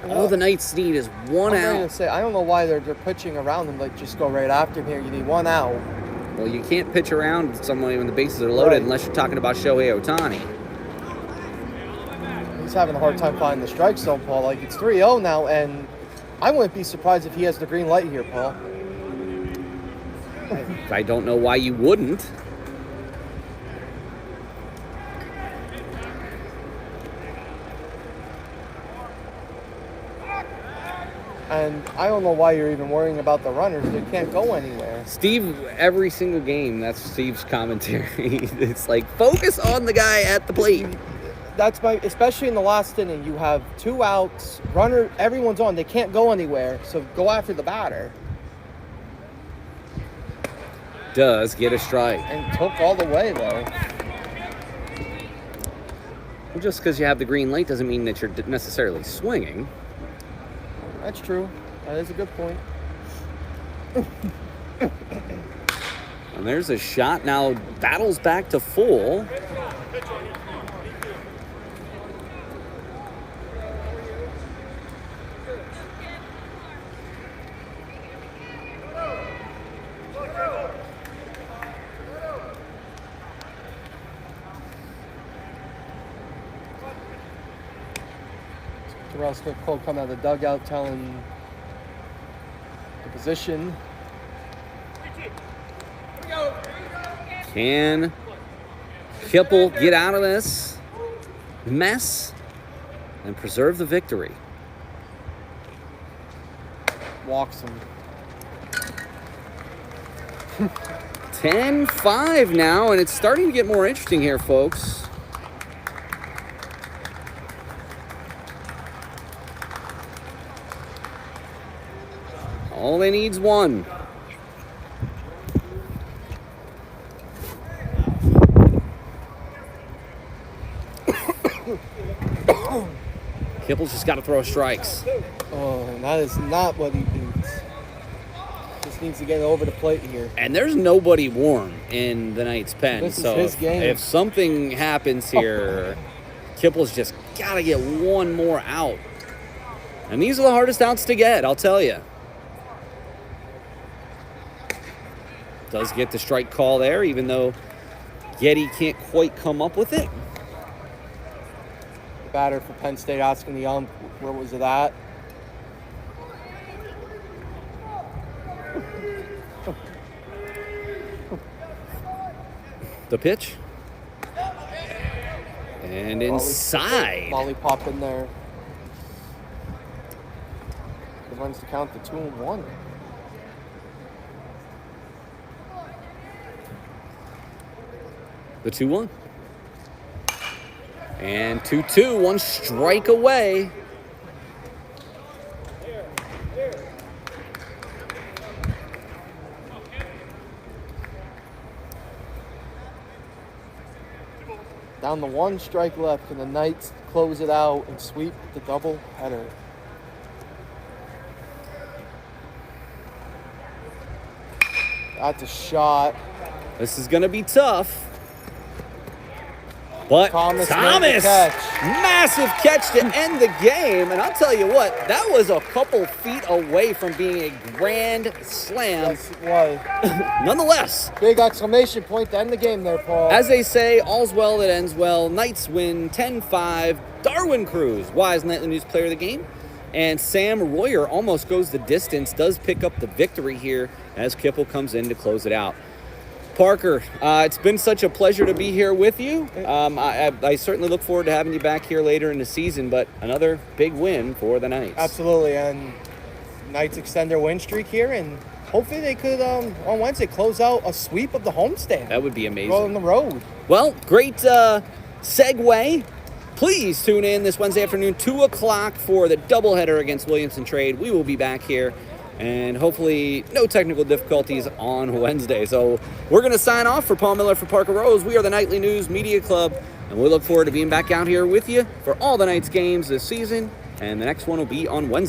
All the Knights need is one I'm out. going to say, I don't know why they're pitching around them. Like, just go right after him here. You need one out. Well, you can't pitch around somebody when the bases are loaded unless you're talking about Shohei Ohtani. He's having a hard time finding the strike zone, Paul. Like, it's 3-0 now, and I wouldn't be surprised if he has the green light here, Paul. I don't know why you wouldn't. And I don't know why you're even worrying about the runners. They can't go anywhere. Steve, every single game, that's Steve's commentary. It's like, focus on the guy at the plate. That's especially in the last inning, you have 2 outs, runner, everyone's on. They can't go anywhere, so go after the batter. Does get a strike. And took all the way, though. Well, just because you have the green light doesn't mean that you're necessarily swinging. That's true. That is a good point. And there's a shot. Now battles back to full. Terrell Smith-Cole coming out of the dugout telling the position. Can Kipple get out of this mess and preserve the victory? Walks him. 10-5 now, and it's starting to get more interesting here, folks. All they need's one. Kipple's just got to throw strikes. Oh, and that is not what he needs. Just needs to get over the plate here. And there's nobody warm in the Knights' pen. This is so his game. if something happens here, Kipple's just got to get one more out. And these are the hardest outs to get, I'll tell you. Does get the strike call there, even though Getty can't quite come up with it. The batter for Penn State asking the ump, where was it at? The pitch. And inside. Molly pop in there. It runs the count to 2-1. The 2-1. And 2-2, one strike away. Down to 1 strike left. Can the Knights close it out and sweep the double header? That's a shot. This is going to be tough. But Thomas made the Thomas, catch. massive catch to end the game. And I'll tell you what, that was a couple feet away from being a grand slam. Yes, it was. Nonetheless, Big exclamation point to end the game there, Paul. as they say, all's well that ends well. Knights win 10-5. Darwin Cruz, Weis Knightly News Player of the game. And Sam Royer almost goes the distance, does pick up the victory here as Kipple comes in to close it out. Parker, it's been such a pleasure to be here with you. I certainly look forward to having you back here later in the season, but another big win for the Knights. Absolutely, and Knights extend their win streak here, and hopefully they could, on Wednesday, close out a sweep of the homestand. That would be amazing. Go on the road. Well, great segue. Please tune in this Wednesday afternoon, 2 o'clock for the doubleheader against Williamson Trade. We will be back here, and hopefully no technical difficulties on Wednesday. So we're going to sign off for Paul Miller, for Parker Rose. We are the Nightly News Media Club, and we look forward to being back out here with you for all the Knights games this season, and the next one will be on Wednesday.